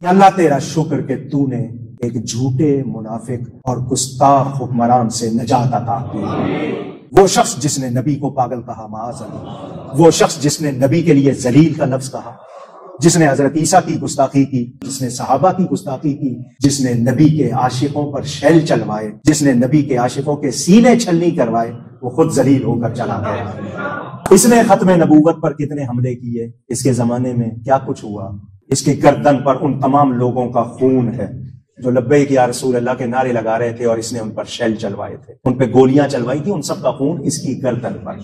یا اللہ تیرا شکر کہ تو نے ایک جھوٹے منافق اور گستاخ حکمران سے نجات عطا کی، وہ شخص جس نے نبی کو پاگل کہا معاذ اللہ، وہ شخص جس نے نبی کے لیے ذلیل کا لفظ کہا، جس نے حضرت عیسیٰ کی گستاخی کی، جس نے صحابہ کی گستاخی کی، جس نے نبی کے عاشقوں پر شیل چلوائے، جس نے نبی کے عاشقوں کے سینے چھلنی کروائے، وہ خود ذلیل ہو کر چلا گیا۔ اس نے ختم نبوت پر کتنے حملے کیے، اس کے زمانے میں کیا کچھ ہوا، اس کی گردن پر ان تمام لوگوں کا خون ہے جو لبیک یا رسول اللہ کے نعرے لگا رہے تھے اور اس نے ان پر شیل چلوائے تھے، ان پہ گولیاں چلوائی تھی، ان سب کا خون اس کی گردن پر۔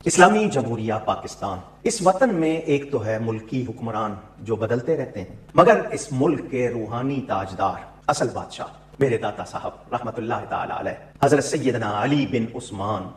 اسلامی جمہوریہ پاکستان، اس وطن میں ایک تو ہے ملکی حکمران جو بدلتے رہتے ہیں، مگر اس ملک کے روحانی تاجدار، اصل بادشاہ میرے داتا صاحب رحمت اللہ تعالی علیہ حضرت سیدنا علی بن عثمان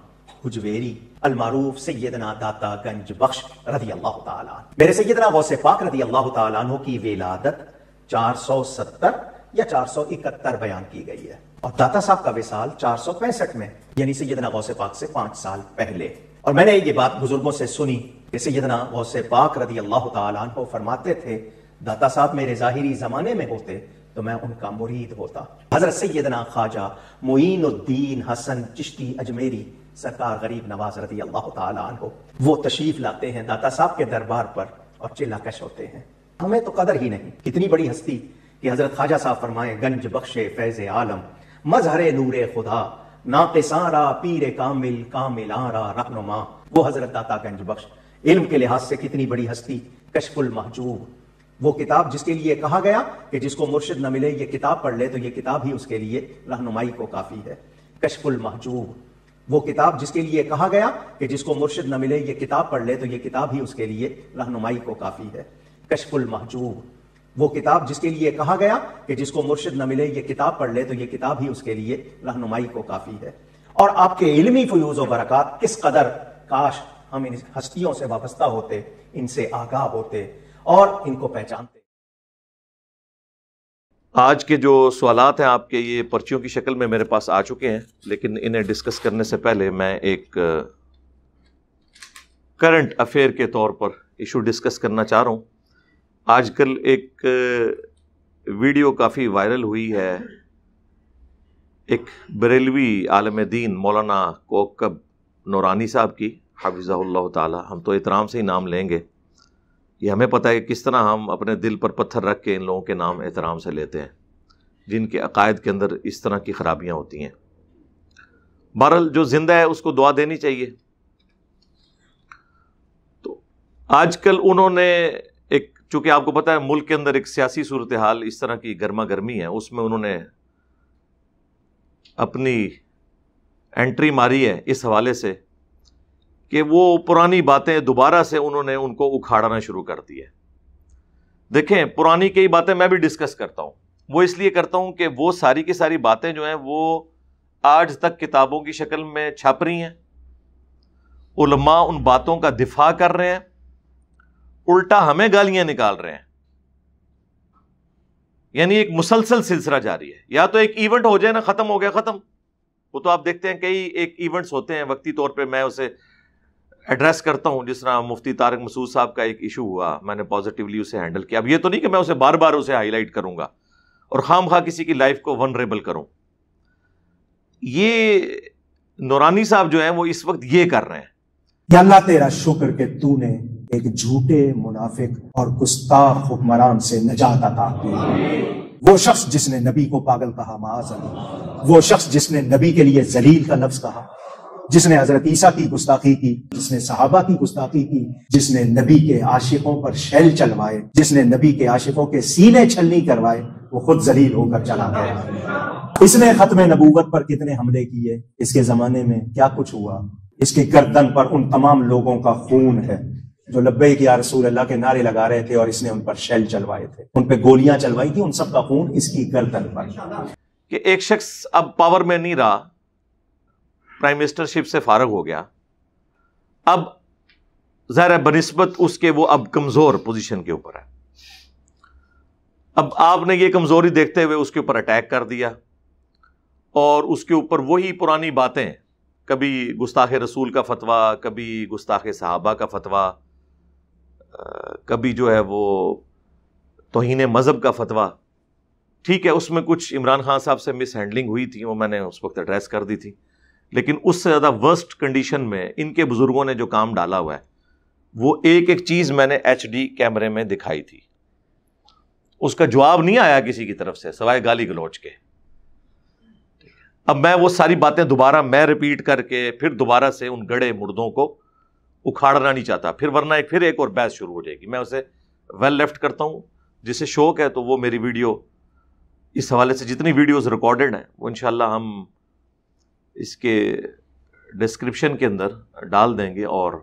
حجویری المعروف سیدنا داتا گنج بخش رضی اللہ تعالیٰ عنہ، میرے سیدنا غوث پاک رضی اللہ تعالیٰ عنہ کی ولادت 470 یا 471 بیان کی گئی ہے، اور داتا صاحب کا وصال 465 میں، یعنی سیدنا غوث پاک سے 5 سال پہلے۔ اور میں نے یہ بات بزرگوں سے سنی کہ سیدنا غوث پاک رضی اللہ تعالیٰ عنہ فرماتے تھے داتا صاحب میرے ظاہری زمانے میں ہوتے تو میں ان کا مرید ہوتا۔ حضرت سیدنا خواجہ معین الدین حسن چشتی اجمیری سرکار غریب نواز رضی اللہ تعالیٰ عنہ، وہ تشریف لاتے ہیں داتا صاحب کے دربار پر اور چلا کش ہوتے ہیں۔ ہمیں تو قدر ہی نہیں، کتنی بڑی ہستی کہ حضرت خواجہ صاحب فرمائیں گنج بخش فیض عالم مظہر نور خدا ناقصاں را پیر کامل کاملاں را رہنما، وہ حضرت داتا گنج بخش علم کے لحاظ سے کتنی بڑی ہستی، کشف المحجوب، وہ کتاب جس کے لیے کہا گیا کہ جس کو مرشد نہ ملے یہ کتاب پڑھ لے تو یہ کتاب ہی اس کے لیے رہنمائی کو کافی ہے، کشف المحجوب، وہ کتاب جس کے لیے کہا گیا کہ جس کو مرشد نہ ملے یہ کتاب پڑھ لے تو یہ کتاب ہی اس کے لیے رہنمائی کو کافی ہے، کشف المحجوب، وہ کتاب جس کے لیے کہا گیا کہ جس کو مرشد نہ ملے یہ کتاب پڑھ لے تو یہ کتاب ہی اس کے لیے رہنمائی کو کافی ہے۔ اور آپ کے علمی فیوز و برکات کس قدر، کاش ہم ان ہستیوں سے وابستہ ہوتے، ان سے آگاہ ہوتے اور ان کو پہچانتے۔ آج کے جو سوالات ہیں آپ کے یہ پرچیوں کی شکل میں میرے پاس آ چکے ہیں، لیکن انہیں ڈسکس کرنے سے پہلے میں ایک کرنٹ افیئر کے طور پر ایشو ڈسکس کرنا چاہ رہا ہوں۔ آج کل ایک ویڈیو کافی وائرل ہوئی ہے، ایک بریلوی عالم دین مولانا کوکب نورانی صاحب کی حفظہ اللہ تعالی، ہم تو احترام سے ہی نام لیں گے، یہ ہمیں پتہ ہے کہ کس طرح ہم اپنے دل پر پتھر رکھ کے ان لوگوں کے نام احترام سے لیتے ہیں جن کے عقائد کے اندر اس طرح کی خرابیاں ہوتی ہیں۔ بہرحال جو زندہ ہے اس کو دعا دینی چاہیے۔ تو آج کل انہوں نے ایک، چونکہ آپ کو پتہ ہے ملک کے اندر ایک سیاسی صورتحال اس طرح کی گرما گرمی ہے، اس میں انہوں نے اپنی انٹری ماری ہے اس حوالے سے کہ وہ پرانی باتیں دوبارہ سے انہوں نے ان کو اکھاڑنا شروع کر دی ہے۔ دیکھیں پرانی کئی باتیں میں بھی ڈسکس کرتا ہوں، وہ اس لیے کرتا ہوں کہ وہ ساری کی ساری باتیں جو ہیں وہ آج تک کتابوں کی شکل میں چھپ رہی ہیں، علماء ان باتوں کا دفاع کر رہے ہیں، الٹا ہمیں گالیاں نکال رہے ہیں، یعنی ایک مسلسل سلسلہ جاری ہے۔ یا تو ایک ایونٹ ہو جائے نا، ختم ہو گیا ختم، وہ تو آپ دیکھتے ہیں کئی ایک ایونٹس ہوتے ہیں وقتی طور پہ میں اسے ایڈریس کرتا ہوں، جس طرح مفتی طارق مسعود صاحب کا ایک ایشو ہوا، میں نے پازیٹیولی اسے ہینڈل کیا۔ اب یہ تو نہیں کہ میں اسے بار بار اسے ہائی لائٹ کروں گا اور خام خواہ کسی کی لائف کو ونریبل کروں۔ یہ نورانی صاحب جو ہیں وہ اس وقت یہ کر رہے ہیں۔ یا اللہ تیرا شکر کہ تو نے ایک جھوٹے منافق اور گستاخ حکمران سے نجات عطا کی، وہ شخص جس نے نبی کو پاگل کہا معاذ اللہ، وہ شخص جس نے نبی کے لیے ذلیل کا لفظ کہا، جس نے حضرت عیسیٰ کی گستاخی کی، جس نے صحابہ کی گستاخی کی، جس نے نبی کے عاشقوں پر شیل چلوائے، جس نے نبی کے عاشقوں کے سینے چھلنی کروائے، وہ خود ذلیل ہو کر چلا گیا۔ اس نے ختم نبوت پر کتنے حملے کیے، اس کے زمانے میں کیا کچھ ہوا، اس کی گردن پر ان تمام لوگوں کا خون ہے جو لبیک یا رسول اللہ کے نعرے لگا رہے تھے اور اس نے ان پر شیل چلوائے تھے، ان پہ گولیاں چلوائی تھی، ان سب کا خون اس کی گردن پر۔ کہ ایک شخص اب پاور میں نہیں رہا، پرائم منسٹر شپ سے فارغ ہو گیا، اب ظاہر ہے بنسبت اس کے وہ اب کمزور پوزیشن کے اوپر ہے، اب آپ نے یہ کمزوری دیکھتے ہوئے اس کے اوپر اٹیک کر دیا اور اس کے اوپر وہی پرانی باتیں، کبھی گستاخ رسول کا فتویٰ، کبھی گستاخ صحابہ کا فتویٰ، کبھی جو ہے وہ توہین مذہب کا فتویٰ، ٹھیک ہے اس میں کچھ عمران خان صاحب سے مس ہینڈلنگ ہوئی تھی، وہ میں نے اس وقت ایڈریس کر دی تھی، لیکن اس سے زیادہ ورسٹ کنڈیشن میں ان کے بزرگوں نے جو کام ڈالا ہوا ہے وہ ایک ایک چیز میں نے ایچ ڈی کیمرے میں دکھائی تھی. اس کا جواب نہیں آیا کسی کی طرف سے سوائے گالی گلوچ کے. اب میں وہ ساری باتیں دوبارہ میں ریپیٹ کر کے پھر دوبارہ سے ان گڑے مردوں کو اکھاڑنا نہیں چاہتا، پھر ورنہ ایک اور بحث شروع ہو جائے گی. میں اسے ویل لیفٹ کرتا ہوں. جسے شوق ہے تو وہ میری ویڈیو اس حوالے سے جتنی ویڈیوز ریکارڈڈ ہیں وہ انشاءاللہ ہم اس کے ڈسکرپشن کے اندر ڈال دیں گے اور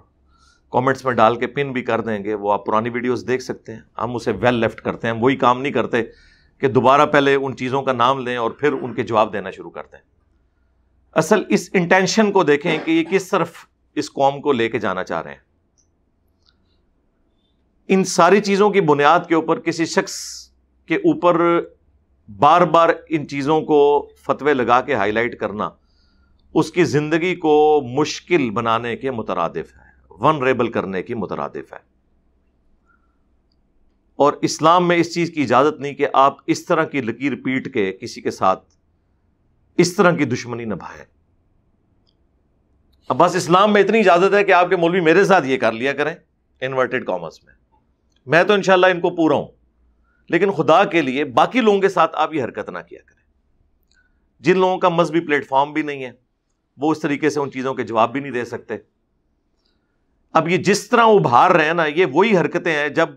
کامنٹس میں ڈال کے پن بھی کر دیں گے. وہ آپ پرانی ویڈیوز دیکھ سکتے ہیں. ہم اسے ویل لیفٹ کرتے ہیں. ہم وہی کام نہیں کرتے کہ دوبارہ پہلے ان چیزوں کا نام لیں اور پھر ان کے جواب دینا شروع کرتے ہیں. اصل اس انٹینشن کو دیکھیں کہ یہ کس طرف اس قوم کو لے کے جانا چاہ رہے ہیں. ان ساری چیزوں کی بنیاد کے اوپر کسی شخص کے اوپر بار بار ان چیزوں کو فتوے لگا کے ہائی لائٹ کرنا اس کی زندگی کو مشکل بنانے کے مترادف ہے، ونریبل کرنے کی مترادف ہے. اور اسلام میں اس چیز کی اجازت نہیں کہ آپ اس طرح کی لکیر پیٹ کے کسی کے ساتھ اس طرح کی دشمنی نبھائیں. اب بس اسلام میں اتنی اجازت ہے کہ آپ کے مولوی میرے ساتھ یہ کر لیا کریں انورٹڈ کامرس میں تو انشاءاللہ ان کو پورا ہوں، لیکن خدا کے لیے باقی لوگوں کے ساتھ آپ یہ حرکت نہ کیا کریں. جن لوگوں کا مذہبی پلیٹ فارم بھی نہیں ہے وہ اس طریقے سے ان چیزوں کے جواب بھی نہیں دے سکتے. اب یہ جس طرح ابھار رہے ہیں نا، یہ وہی حرکتیں ہیں جب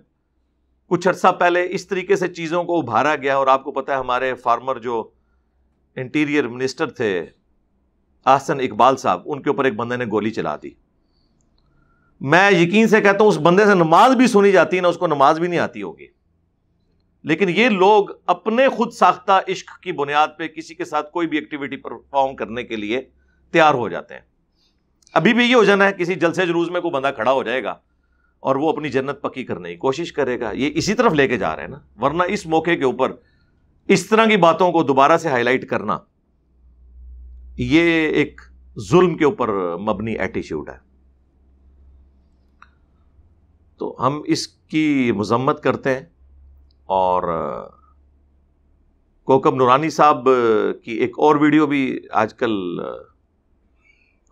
کچھ عرصہ پہلے اس طریقے سے چیزوں کو ابھارا گیا. اور آپ کو پتہ ہے ہمارے فارمر جو انٹیریئر منسٹر تھے احسن اقبال صاحب، ان کے اوپر ایک بندے نے گولی چلا دی. میں یقین سے کہتا ہوں اس بندے سے نماز بھی سنی جاتی نا، اس کو نماز بھی نہیں آتی ہوگی. لیکن یہ لوگ اپنے خود ساختہ عشق کی بنیاد پہ کسی کے ساتھ کوئی بھی ایکٹیویٹی پرفارم کرنے کے لیے تیار ہو جاتے ہیں. ابھی بھی یہ ہو جانا ہے کسی جلسے جلوس میں کوئی بندہ کھڑا ہو جائے گا اور وہ اپنی جنت پکی کرنے کی کوشش کرے گا. یہ اسی طرف لے کے جا رہے ہیں نا. ورنہ اس موقع کے اوپر اس طرح کی باتوں کو دوبارہ سے ہائی لائٹ کرنا یہ ایک ظلم کے اوپر مبنی ایٹیچیوڈ ہے. تو ہم اس کی مذمت کرتے ہیں. اور کوکب نورانی صاحب کی ایک اور ویڈیو بھی آج کل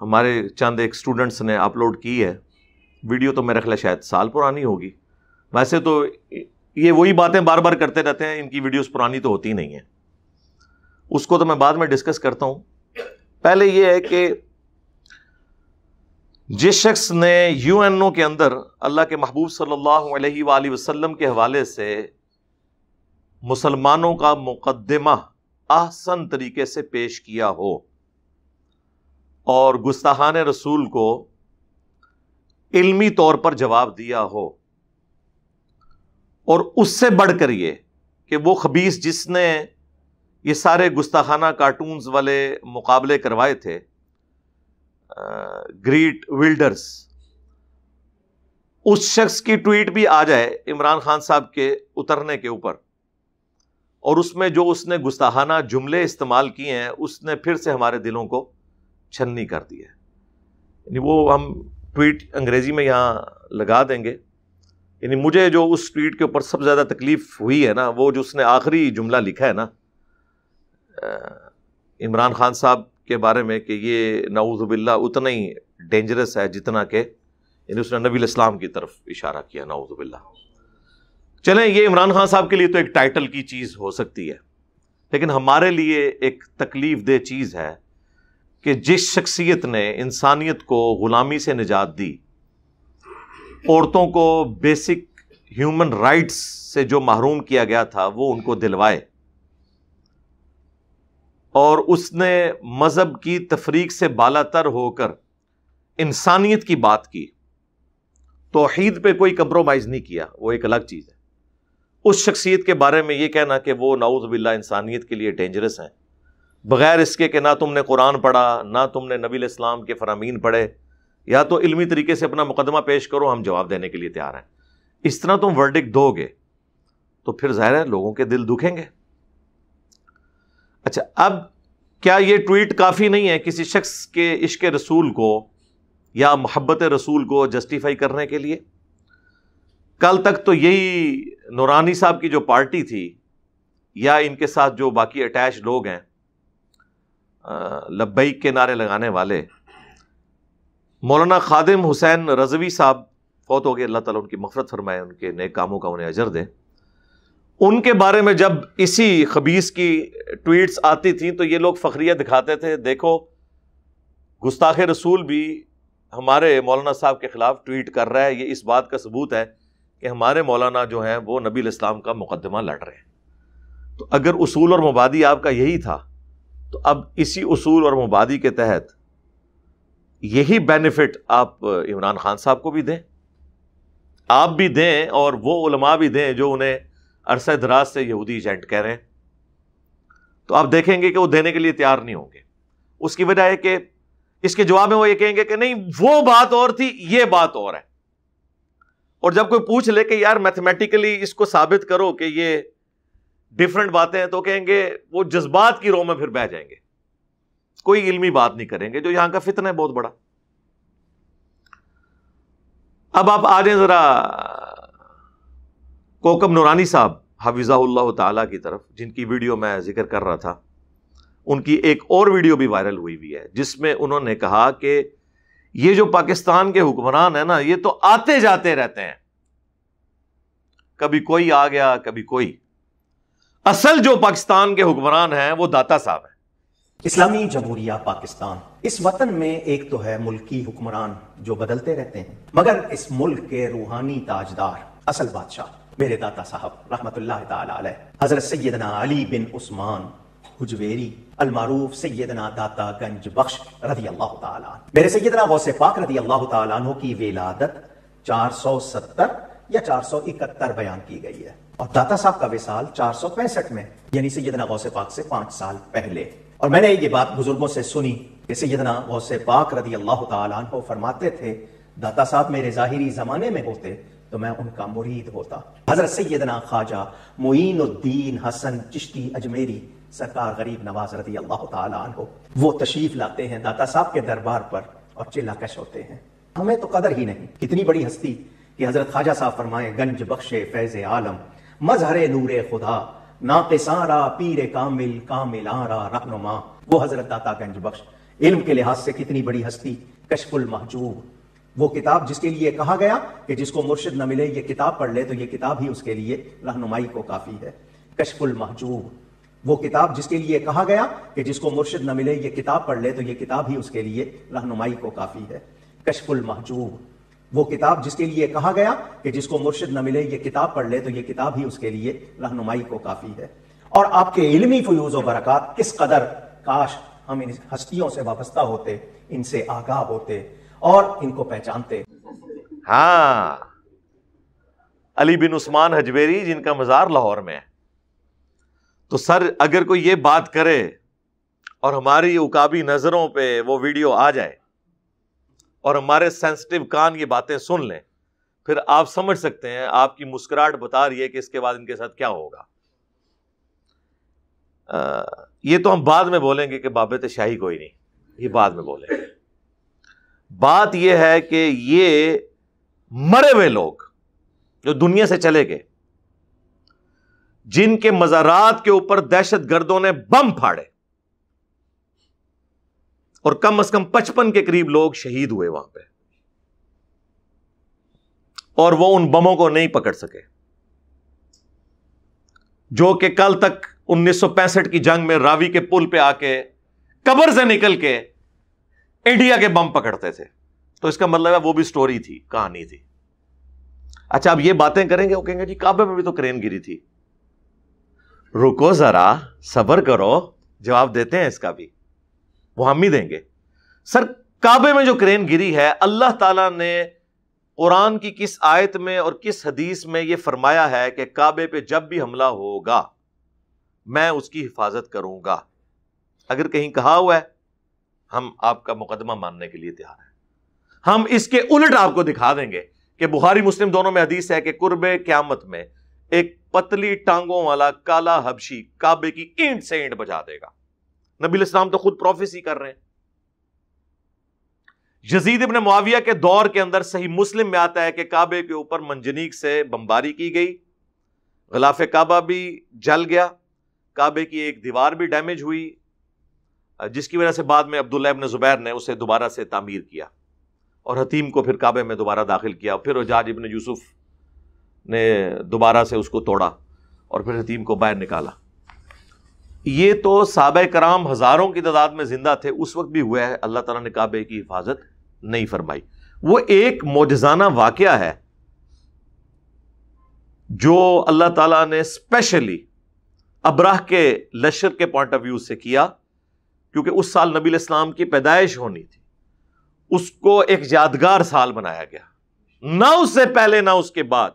ہمارے چند ایک سٹوڈنٹس نے اپلوڈ کی ہے. ویڈیو تو میرے خیال شاید سال پرانی ہوگی. ویسے تو یہ وہی باتیں بار بار کرتے رہتے ہیں، ان کی ویڈیوز پرانی تو ہوتی نہیں ہیں. اس کو تو میں بعد میں ڈسکس کرتا ہوں. پہلے یہ ہے کہ جس شخص نے یو این او کے اندر اللہ کے محبوب صلی اللہ علیہ وآلہ وسلم کے حوالے سے مسلمانوں کا مقدمہ احسن طریقے سے پیش کیا ہو اور گستاخان رسول کو علمی طور پر جواب دیا ہو، اور اس سے بڑھ کر یہ کہ وہ خبیث جس نے یہ سارے گستاخانہ کارٹونز والے مقابلے کروائے تھے، گریٹ ولڈرز، اس شخص کی ٹویٹ بھی آ جائے عمران خان صاحب کے اترنے کے اوپر، اور اس میں جو اس نے گستاخانہ جملے استعمال کیے ہیں اس نے پھر سے ہمارے دلوں کو چھنی کر دی ہے. یعنی وہ ہم ٹویٹ انگریزی میں یہاں لگا دیں گے. یعنی مجھے جو اس ٹویٹ کے اوپر سب سے زیادہ تکلیف ہوئی ہے نا، وہ جو اس نے آخری جملہ لکھا ہے نا عمران خان صاحب کے بارے میں کہ یہ نعوذ باللہ اتنا ہی ڈینجرس ہے جتنا کہ، یعنی اس نے نبی الاسلام کی طرف اشارہ کیا. نعوذ باللہ. چلیں یہ عمران خان صاحب کے لیے تو ایک ٹائٹل کی چیز ہو سکتی ہے، لیکن ہمارے لیے ایک تکلیف دہ چیز ہے کہ جس شخصیت نے انسانیت کو غلامی سے نجات دی، عورتوں کو بیسک ہیومن رائٹس سے جو محروم کیا گیا تھا وہ ان کو دلوائے، اور اس نے مذہب کی تفریق سے بالاتر ہو کر انسانیت کی بات کی، توحید پہ کوئی کمپرومائز نہیں کیا، وہ ایک الگ چیز ہے. اس شخصیت کے بارے میں یہ کہنا کہ وہ نعوذ باللہ انسانیت کے لیے ڈینجرس ہیں، بغیر اس کے کہ نہ تم نے قرآن پڑھا، نہ تم نے نبی الاسلام کے فرامین پڑھے، یا تو علمی طریقے سے اپنا مقدمہ پیش کرو، ہم جواب دینے کے لیے تیار ہیں. اس طرح تم ورڈکٹ دو گے تو پھر ظاہر ہے لوگوں کے دل دکھیں گے. اچھا، اب کیا یہ ٹویٹ کافی نہیں ہے کسی شخص کے عشق رسول کو یا محبت رسول کو جسٹیفائی کرنے کے لیے؟ کل تک تو یہی نورانی صاحب کی جو پارٹی تھی یا ان کے ساتھ جو باقی اٹیچ لوگ ہیں لبیک کے نعرے لگانے والے، مولانا خادم حسین رضوی صاحب فوت ہو گئے، اللہ تعالیٰ ان کی مغفرت فرمائے، ان کے نیک کاموں کا انہیں اجر دے. ان کے بارے میں جب اسی خبیث کی ٹویٹس آتی تھیں تو یہ لوگ فخریہ دکھاتے تھے، دیکھو گستاخ رسول بھی ہمارے مولانا صاحب کے خلاف ٹویٹ کر رہا ہے، یہ اس بات کا ثبوت ہے کہ ہمارے مولانا جو ہیں وہ نبی الاسلام کا مقدمہ لڑ رہے ہیں. تو اگر اصول اور مبادی آپ کا یہی تھا تو اب اسی اصول اور مبادی کے تحت یہی بینیفٹ آپ عمران خان صاحب کو بھی دیں، آپ بھی دیں، اور وہ علماء بھی دیں جو انہیں عرصہ دراز سے یہودی ایجنٹ کہہ رہے ہیں. تو آپ دیکھیں گے کہ وہ دینے کے لیے تیار نہیں ہوں گے. اس کی وجہ ہے کہ اس کے جواب میں وہ یہ کہیں گے کہ نہیں وہ بات اور تھی، یہ بات اور ہے. اور جب کوئی پوچھ لے کہ یار میتھمیٹیکلی اس کو ثابت کرو کہ یہ ڈفرنٹ باتیں ہیں، تو کہیں گے وہ جذبات کی رو میں پھر بہ جائیں گے، کوئی علمی بات نہیں کریں گے، جو یہاں کا فتنہ ہے بہت بڑا. اب آپ آ جائیں ذرا کوکب نورانی صاحب حفظہ اللہ تعالیٰ کی طرف، جن کی ویڈیو میں ذکر کر رہا تھا. ان کی ایک اور ویڈیو بھی وائرل ہوئی ہے جس میں انہوں نے کہا کہ یہ جو پاکستان کے حکمران ہیں نا، یہ تو آتے جاتے رہتے ہیں، کبھی کوئی آ گیا کبھی کوئی. اصل جو پاکستان کے حکمران ہیں وہ داتا صاحب ہیں. اسلامی جمہوریہ پاکستان، اس وطن میں ایک تو ہے ملکی حکمران جو بدلتے رہتے ہیں، مگر اس ملک کے روحانی تاجدار، اصل بادشاہ میرے داتا صاحب رحمت اللہ تعالی علیہ حضرت سیدنا علی بن عثمان حجویری المعروف سیدنا داتا گنج بخش رضی اللہ تعالیٰ عنہ. میرے سیدنا غوث پاک رضی اللہ تعالیٰ عنہ کی ولادت 470 یا 471 بیان کی گئی ہے، اور داتا صاحب کا وصال 465 میں، یعنی سیدنا غوث پاک سے 5 سال پہلے. اور میں نے یہ بات بزرگوں سے سنی کہ سیدنا غوث پاک رضی اللہ تعالیٰ عنہ فرماتے تھے داتا صاحب میرے ظاہری زمانے میں ہوتے تو میں ان کا مرید ہوتا. حضرت سیدنا خواجہ معین الدین حسن چشتی اجمیری سرکار غریب نواز رضی اللہ تعالیٰ عنہ وہ تشریف لاتے ہیں داتا صاحب کے دربار پر اور چلا کش ہوتے ہیں. ہمیں تو قدر ہی نہیں، کتنی بڑی ہستی کہ حضرت خواجہ صاحب فرمائیں گنج بخش فیض عالم مظہر نور خدا ناقصاں را پیر کامل کاملاں را رہنما. وہ حضرت داتا گنج بخش علم کے لحاظ سے کتنی بڑی ہستی. کشف المحجوب، وہ کتاب جس کے لیے کہا گیا کہ جس کو مرشد نہ ملے یہ کتاب پڑھ لے تو یہ کتاب ہی اس کے لیے رہنمائی کو کافی ہے. کشف المحجوب، وہ کتاب جس کے لیے کہا گیا کہ جس کو مرشد نہ ملے یہ کتاب پڑھ لے تو یہ کتاب ہی اس کے لیے رہنمائی کو کافی ہے. کشف المحجوب، وہ کتاب جس کے لیے کہا گیا کہ جس کو مرشد نہ ملے یہ کتاب پڑھ لے تو یہ کتاب ہی اس کے لیے رہنمائی کو کافی ہے. اور آپ کے علمی فیوز و برکات کس قدر، کاش ہم ان ہستیوں سے وابستہ ہوتے، ان سے آگاہ ہوتے اور ان کو پہچانتے. ہاں، علی بن عثمان حجویری جن کا مزار لاہور میں ہے، تو سر اگر کوئی یہ بات کرے اور ہماری عقابی نظروں پہ وہ ویڈیو آ جائے اور ہمارے سینسٹیو کان یہ باتیں سن لیں، پھر آپ سمجھ سکتے ہیں، آپ کی مسکراہٹ بتا رہی ہے کہ اس کے بعد ان کے ساتھ کیا ہوگا. یہ تو ہم بعد میں بولیں گے کہ بابت شاہی کوئی نہیں، یہ بعد میں بولیں گے. بات یہ ہے کہ یہ مرے ہوئے لوگ جو دنیا سے چلے گئے، جن کے مزارات کے اوپر دہشت گردوں نے بم پھاڑے اور کم از کم 55 کے قریب لوگ شہید ہوئے وہاں پہ، اور وہ ان بموں کو نہیں پکڑ سکے، جو کہ کل تک 1965 کی جنگ میں راوی کے پل پہ آ کے قبر سے نکل کے انڈیا کے بم پکڑتے تھے. تو اس کا مطلب ہے وہ بھی سٹوری تھی، کہانی تھی. اچھا اب یہ باتیں کریں گے، وہ کہیں گے جی کعبے میں بھی تو کرین گری تھی. رکو ذرا، صبر کرو، جواب دیتے ہیں اس کا بھی، وہ ہم ہی دیں گے. سر کعبے میں جو کرین گری ہے، اللہ تعالیٰ نے قرآن کی کس آیت میں اور کس حدیث میں یہ فرمایا ہے کہ کعبے پہ جب بھی حملہ ہوگا میں اس کی حفاظت کروں گا؟ اگر کہیں کہا ہوا ہے، ہم آپ کا مقدمہ ماننے کے لیے تیار ہیں. ہم اس کے الٹ آپ کو دکھا دیں گے کہ بخاری مسلم دونوں میں حدیث ہے کہ قرب قیامت میں ایک پتلی ٹانگوں والا کالا حبشی کعبے کی اینٹ سے اینٹ بجا دے گا. نبی الاسلام تو خود پروفیسی کر رہے ہیں. یزید ابن معاویہ کے دور کے اندر صحیح مسلم میں آتا ہے کہ کعبے کے اوپر منجنیق سے بمباری کی گئی، غلاف کعبہ بھی جل گیا، کعبے کی ایک دیوار بھی ڈیمیج ہوئی، جس کی وجہ سے بعد میں عبداللہ ابن زبیر نے اسے دوبارہ سے تعمیر کیا اور حتیم کو پھر کعبے میں دوبارہ داخل کیا، پھر حجاج ابن یوسف نے دوبارہ سے اس کو توڑا اور پھر حتیم کو باہر نکالا۔ یہ تو صحابہ کرام ہزاروں کی تعداد میں زندہ تھے، اس وقت بھی ہوا ہے، اللہ تعالیٰ نے کعبے کی حفاظت نہیں فرمائی۔ وہ ایک معجزانہ واقعہ ہے جو اللہ تعالیٰ نے اسپیشلی ابراہ کے لشکر کے پوائنٹ آف ویو سے کیا، کیونکہ اس سال نبی علیہ السلام کی پیدائش ہونی تھی، اس کو ایک یادگار سال بنایا گیا، نہ اس سے پہلے نہ اس کے بعد۔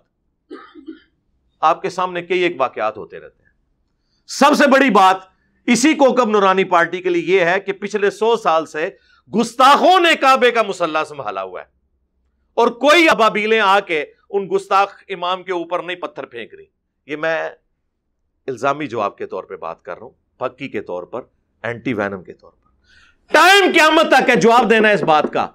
آپ کے سامنے کئی ایک واقعات ہوتے رہتے ہیں۔ سب سے بڑی بات اسی کوکب نورانی پارٹی کے لیے یہ ہے کہ پچھلے 100 سال سے گستاخوں نے کعبے کا مسلح سنبھالا ہوا ہے، اور کوئی ابابیلیں آ کے ان گستاخ امام کے اوپر نہیں پتھر پھینک رہی۔ یہ میں الزامی جواب کے طور پہ بات کر رہا ہوں، پکی کے طور پر، اینٹی وینم کے طور پر۔ ٹائم قیامت تک ہے جواب دینا اس بات کا۔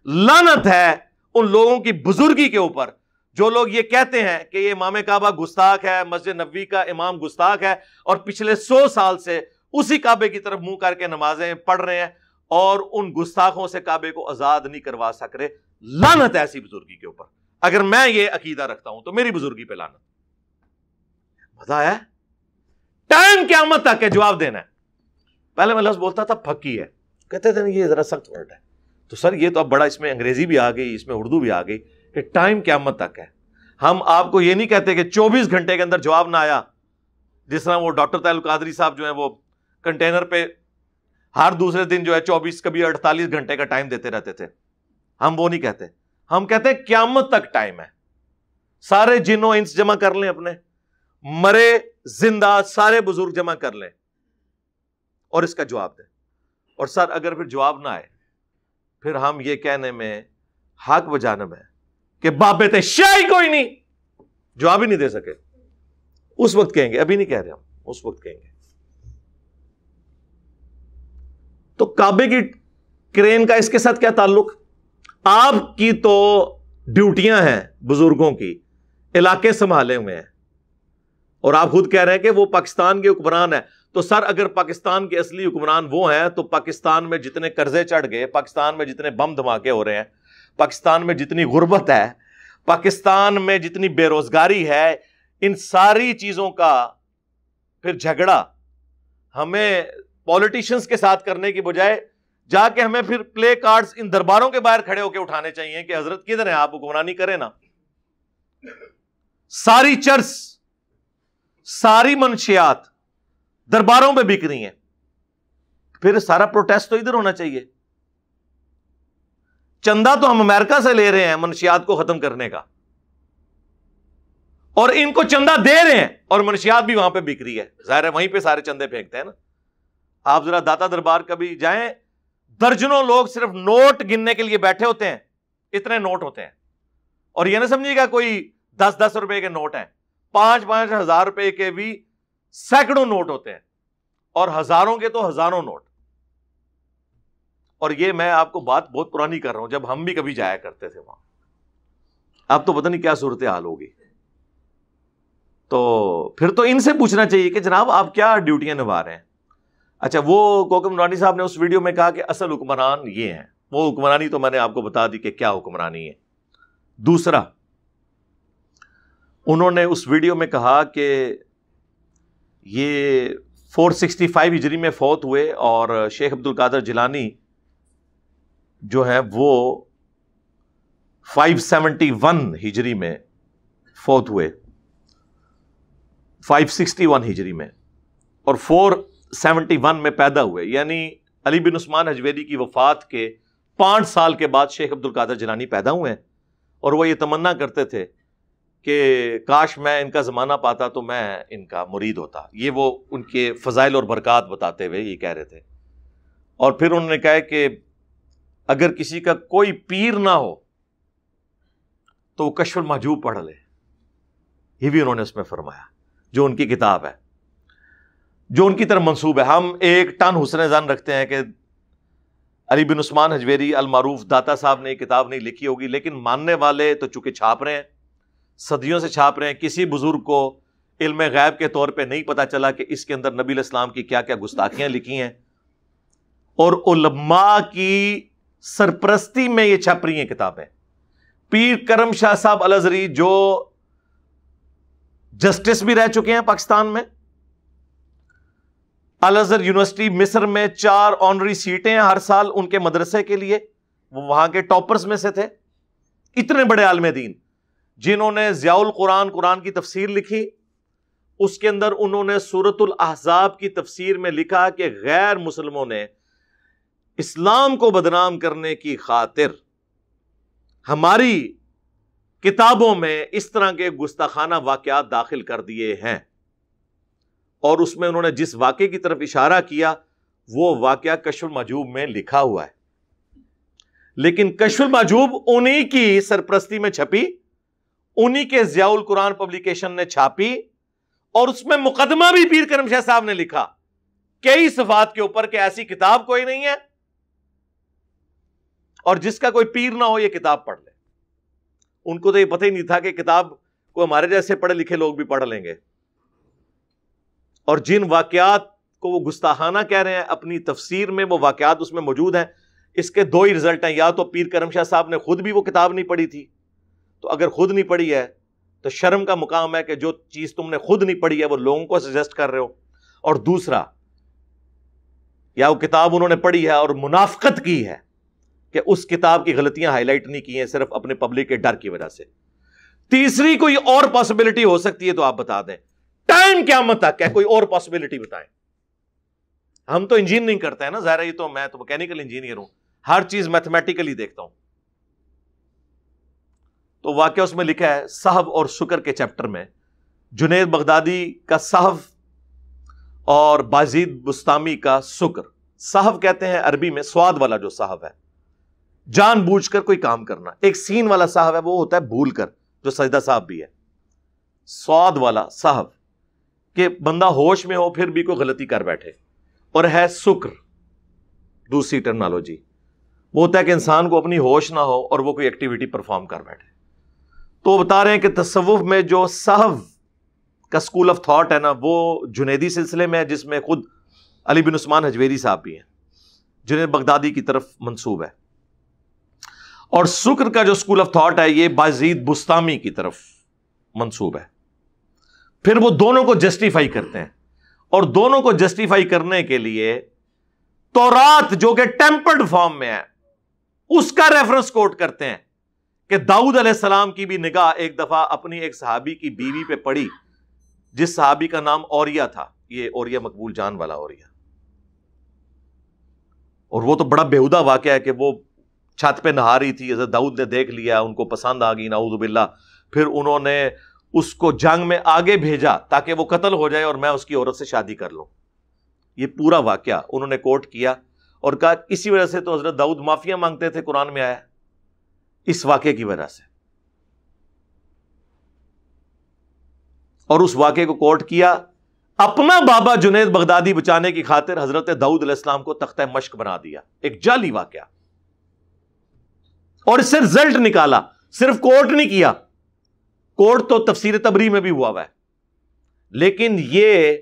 لعنت ہے ان لوگوں کی بزرگی کے اوپر جو لوگ یہ کہتے ہیں کہ یہ امام کعبہ گستاخ ہے، مسجد نبوی کا امام گستاخ ہے، اور پچھلے 100 سال سے اسی کعبے کی طرف منہ کر کے نمازیں پڑھ رہے ہیں اور ان گستاخوں سے کعبے کو آزاد نہیں کروا سک رہے۔ لعنت ہے ایسی بزرگی کے اوپر۔ اگر میں یہ عقیدہ رکھتا ہوں تو میری بزرگی پہ لعنت۔ مزہ آیا؟ ٹائم قیامت تک ہے جواب دینا ہے۔ پہلے میں لفظ بولتا تھا پھکی ہے، کہتے تھے یہ ذرا سخت ورڈ ہے، تو سر یہ تو اب بڑا، اس میں انگریزی بھی آ گئی، اس میں اردو بھی آ گئی کہ ٹائم قیامت تک ہے۔ ہم آپ کو یہ نہیں کہتے کہ 24 گھنٹے کے اندر جواب نہ آیا، جس طرح وہ ڈاکٹر طاہر القادری صاحب جو ہیں وہ کنٹینر پہ ہر دوسرے دن جو ہے 24 کبھی 48 گھنٹے کا ٹائم دیتے رہتے تھے۔ ہم وہ نہیں کہتے، ہم کہتے ہیں قیامت تک ٹائم ہے۔ سارے جن و انس جمع کر لیں، اپنے مرے زندہ سارے بزرگ جمع کر لیں اور اس کا جواب دیں۔ اور سر اگر پھر جواب نہ آئے، پھر ہم یہ کہنے میں حق بجانب ہے کہ بابت شاہی کوئی نہیں، جواب ہی نہیں دے سکے، اس وقت کہیں گے، ابھی نہیں کہہ رہے ہم، اس وقت کہیں گے۔ تو کعبے کی کرین کا اس کے ساتھ کیا تعلق؟ آپ کی تو ڈیوٹیاں ہیں بزرگوں کی، علاقے سنبھالے ہوئے ہیں، اور آپ خود کہہ رہے ہیں کہ وہ پاکستان کے حکمران ہیں۔ تو سر اگر پاکستان کے اصلی حکمران وہ ہیں تو پاکستان میں جتنے قرضے چڑھ گئے، پاکستان میں جتنے بم دھماکے ہو رہے ہیں، پاکستان میں جتنی غربت ہے، پاکستان میں جتنی بے روزگاری ہے، ان ساری چیزوں کا پھر جھگڑا ہمیں پولیٹیشنز کے ساتھ کرنے کی بجائے جا کے ہمیں پھر پلے کارڈز ان درباروں کے باہر کھڑے ہو کے اٹھانے چاہیے کہ حضرت کدھر ہیں آپ، حکمرانی کریں نا۔ ساری چرس، ساری منشیات درباروں پہ بک رہی ہیں، پھر سارا پروٹیسٹ تو ادھر ہونا چاہیے۔ چندہ تو ہم امریکہ سے لے رہے ہیں منشیات کو ختم کرنے کا، اور ان کو چندہ دے رہے ہیں اور منشیات بھی وہاں پہ بک رہی ہے، ظاہر ہے وہیں پہ سارے چندے پھینکتے ہیں نا۔ آپ ذرا داتا دربار کبھی جائیں، درجنوں لوگ صرف نوٹ گننے کے لیے بیٹھے ہوتے ہیں، اتنے نوٹ ہوتے ہیں، اور یہ نہ سمجھیے گا کوئی 10-10 روپے کے نوٹ ہیں، 5-5 ہزار روپے کے بھی سینکڑوں نوٹ ہوتے ہیں، اور ہزاروں کے تو ہزاروں نوٹ۔ اور یہ میں آپ کو بات بہت پرانی کر رہا ہوں، جب ہم بھی کبھی جایا کرتے تھے وہاں، اب تو پتہ نہیں کیا صورتحال ہوگی۔ تو پھر تو ان سے پوچھنا چاہیے کہ جناب آپ کیا ڈیوٹیاں نبھا رہے ہیں۔ اچھا، وہ کوکب نورانی صاحب نے اس ویڈیو میں کہا کہ اصل حکمران یہ ہیں، وہ حکمرانی تو میں نے آپ کو بتا دی کہ کیا حکمرانی ہے۔ دوسرا، انہوں نے اس ویڈیو میں کہا کہ یہ 465 ہجری میں فوت ہوئے اور شیخ عبد القادر جیلانی جو ہیں وہ 571 ہجری میں فوت ہوئے، 561 ہجری میں، اور 471 میں پیدا ہوئے، یعنی علی بن عثمان حجویری کی وفات کے 5 سال کے بعد شیخ عبد القادر جیلانی پیدا ہوئے ہیں۔ اور وہ یہ تمنا کرتے تھے کہ کاش میں ان کا زمانہ پاتا تو میں ان کا مرید ہوتا۔ یہ وہ ان کے فضائل اور برکات بتاتے ہوئے یہ کہہ رہے تھے۔ اور پھر انہوں نے کہا کہ اگر کسی کا کوئی پیر نہ ہو تو وہ کشف المحجوب پڑھ لے، یہ بھی انہوں نے اس میں فرمایا، جو ان کی کتاب ہے، جو ان کی طرف منسوب ہے۔ ہم 1 ٹن حسن ظن رکھتے ہیں کہ علی بن عثمان حجویری المعروف داتا صاحب نے یہ کتاب نہیں لکھی ہوگی، لیکن ماننے والے تو چونکہ چھاپ رہے ہیں، صدیوں سے چھاپ رہے ہیں، کسی بزرگ کو علم غیب کے طور پہ نہیں پتا چلا کہ اس کے اندر نبی علیہ السلام کی کیا کیا گستاخیاں لکھی ہیں، اور علماء کی سرپرستی میں یہ چھپ رہی ہیں کتابیں۔ پیر کرم شاہ صاحب الازہری جو جسٹس بھی رہ چکے ہیں پاکستان میں، الازہر یونیورسٹی مصر میں 4 آنری سیٹیں ہیں ہر سال ان کے مدرسے کے لیے، وہ وہاں کے ٹاپرز میں سے تھے۔ اتنے بڑے عالم دین جنہوں نے ضیاء القرآن، قرآن کی تفسیر لکھی، اس کے اندر انہوں نے سورۃ الاحزاب کی تفسیر میں لکھا کہ غیر مسلموں نے اسلام کو بدنام کرنے کی خاطر ہماری کتابوں میں اس طرح کے گستاخانہ واقعات داخل کر دیے ہیں، اور اس میں انہوں نے جس واقعے کی طرف اشارہ کیا وہ واقعہ کشف المحجوب میں لکھا ہوا ہے، لیکن کشف المحجوب انہی کی سرپرستی میں چھپی، انہی کے ضیاء القرآن پبلیکیشن نے چھاپی، اور اس میں مقدمہ بھی پیر کرم شاہ صاحب نے لکھا کئی صفات کے اوپر کہ ایسی کتاب کوئی نہیں ہے، اور جس کا کوئی پیر نہ ہو یہ کتاب پڑھ لے۔ ان کو تو یہ پتہ ہی نہیں تھا کہ کتاب کو ہمارے جیسے پڑھے لکھے لوگ بھی پڑھ لیں گے، اور جن واقعات کو وہ گستاخانہ کہہ رہے ہیں اپنی تفسیر میں، وہ واقعات اس میں موجود ہیں۔ اس کے 2 ہی رزلٹ ہیں، یا تو پیر کرم شاہ صاحب نے خود بھی وہ کتاب نہیں پڑھی تھی، تو اگر خود نہیں پڑھی ہے تو شرم کا مقام ہے کہ جو چیز تم نے خود نہیں پڑھی ہے وہ لوگوں کو سجیسٹ کر رہے ہو، اور دوسرا یا وہ کتاب انہوں نے پڑھی ہے اور منافقت کی ہے کہ اس کتاب کی غلطیاں ہائی لائٹ نہیں کی ہیں صرف اپنے پبلک کے ڈر کی وجہ سے۔ تیسری کوئی اور پاسبلٹی ہو سکتی ہے تو آپ بتا دیں، ٹائم قیامت تک ہے، کوئی اور پاسبلٹی بتائیں۔ ہم تو انجینئرنگ کرتے ہیں نا، ظاہر ہے یہ تو میں تو میکینیکل انجینئر ہوں، ہر چیز میتھمیٹیکلی دیکھتا ہوں۔ تو واقعہ اس میں لکھا ہے صحو اور شکر کے چیپٹر میں، جنید بغدادی کا صحو اور بازید بستامی کا شکر۔ صحو کہتے ہیں عربی میں سواد والا جو صحو ہے، جان بوجھ کر کوئی کام کرنا۔ ایک سین والا صحو ہے، وہ ہوتا ہے بھول کر، جو سجدہ صاحب بھی ہے۔ سواد والا صحو کہ بندہ ہوش میں ہو پھر بھی کوئی غلطی کر بیٹھے، اور ہے شکر دوسری ٹرمنالوجی، وہ ہوتا ہے کہ انسان کو اپنی ہوش نہ ہو اور وہ کوئی ایکٹیویٹی پرفارم کر بیٹھے۔ تو بتا رہے ہیں کہ تصوف میں جو صحو کا سکول آف تھاٹ ہے نا، وہ جنیدی سلسلے میں ہے، جس میں خود علی بن عثمان حجویری صاحب بھی ہیں، جنید بغدادی کی طرف منسوب ہے، اور شکر کا جو سکول آف تھاٹ ہے یہ بازید بستامی کی طرف منسوب ہے۔ پھر وہ دونوں کو جسٹیفائی کرتے ہیں، اور دونوں کو جسٹیفائی کرنے کے لیے تورات جو کہ ٹیمپرڈ فارم میں ہے اس کا ریفرنس کوٹ کرتے ہیں کہ داؤد علیہ السلام کی بھی نگاہ ایک دفعہ اپنی ایک صحابی کی بیوی پہ پڑی، جس صحابی کا نام اوریا تھا، یہ اوریا مقبول جان والا اوریا، اور وہ تو بڑا بےہودہ واقعہ ہے کہ وہ چھت پہ نہا رہی تھی، حضرت داؤد نے دیکھ لیا، ان کو پسند آ گئی، نعوذ باللہ، پھر انہوں نے اس کو جنگ میں آگے بھیجا تاکہ وہ قتل ہو جائے اور میں اس کی عورت سے شادی کر لوں۔ یہ پورا واقعہ انہوں نے کوٹ کیا اور کہا اسی وجہ سے تو حضرت داؤد معافیاں مانگتے تھے، قرآن میں آیا اس واقعے کی وجہ سے، اور اس واقعے کو کوٹ کیا۔ اپنا بابا جنید بغدادی بچانے کی خاطر حضرت داؤد علیہ السلام کو تختہ مشق بنا دیا، ایک جعلی واقعہ، اور اس سے رزلٹ نکالا، صرف کوٹ نہیں کیا، کوٹ تو تفسیر تبری میں بھی ہوا ہے، لیکن یہ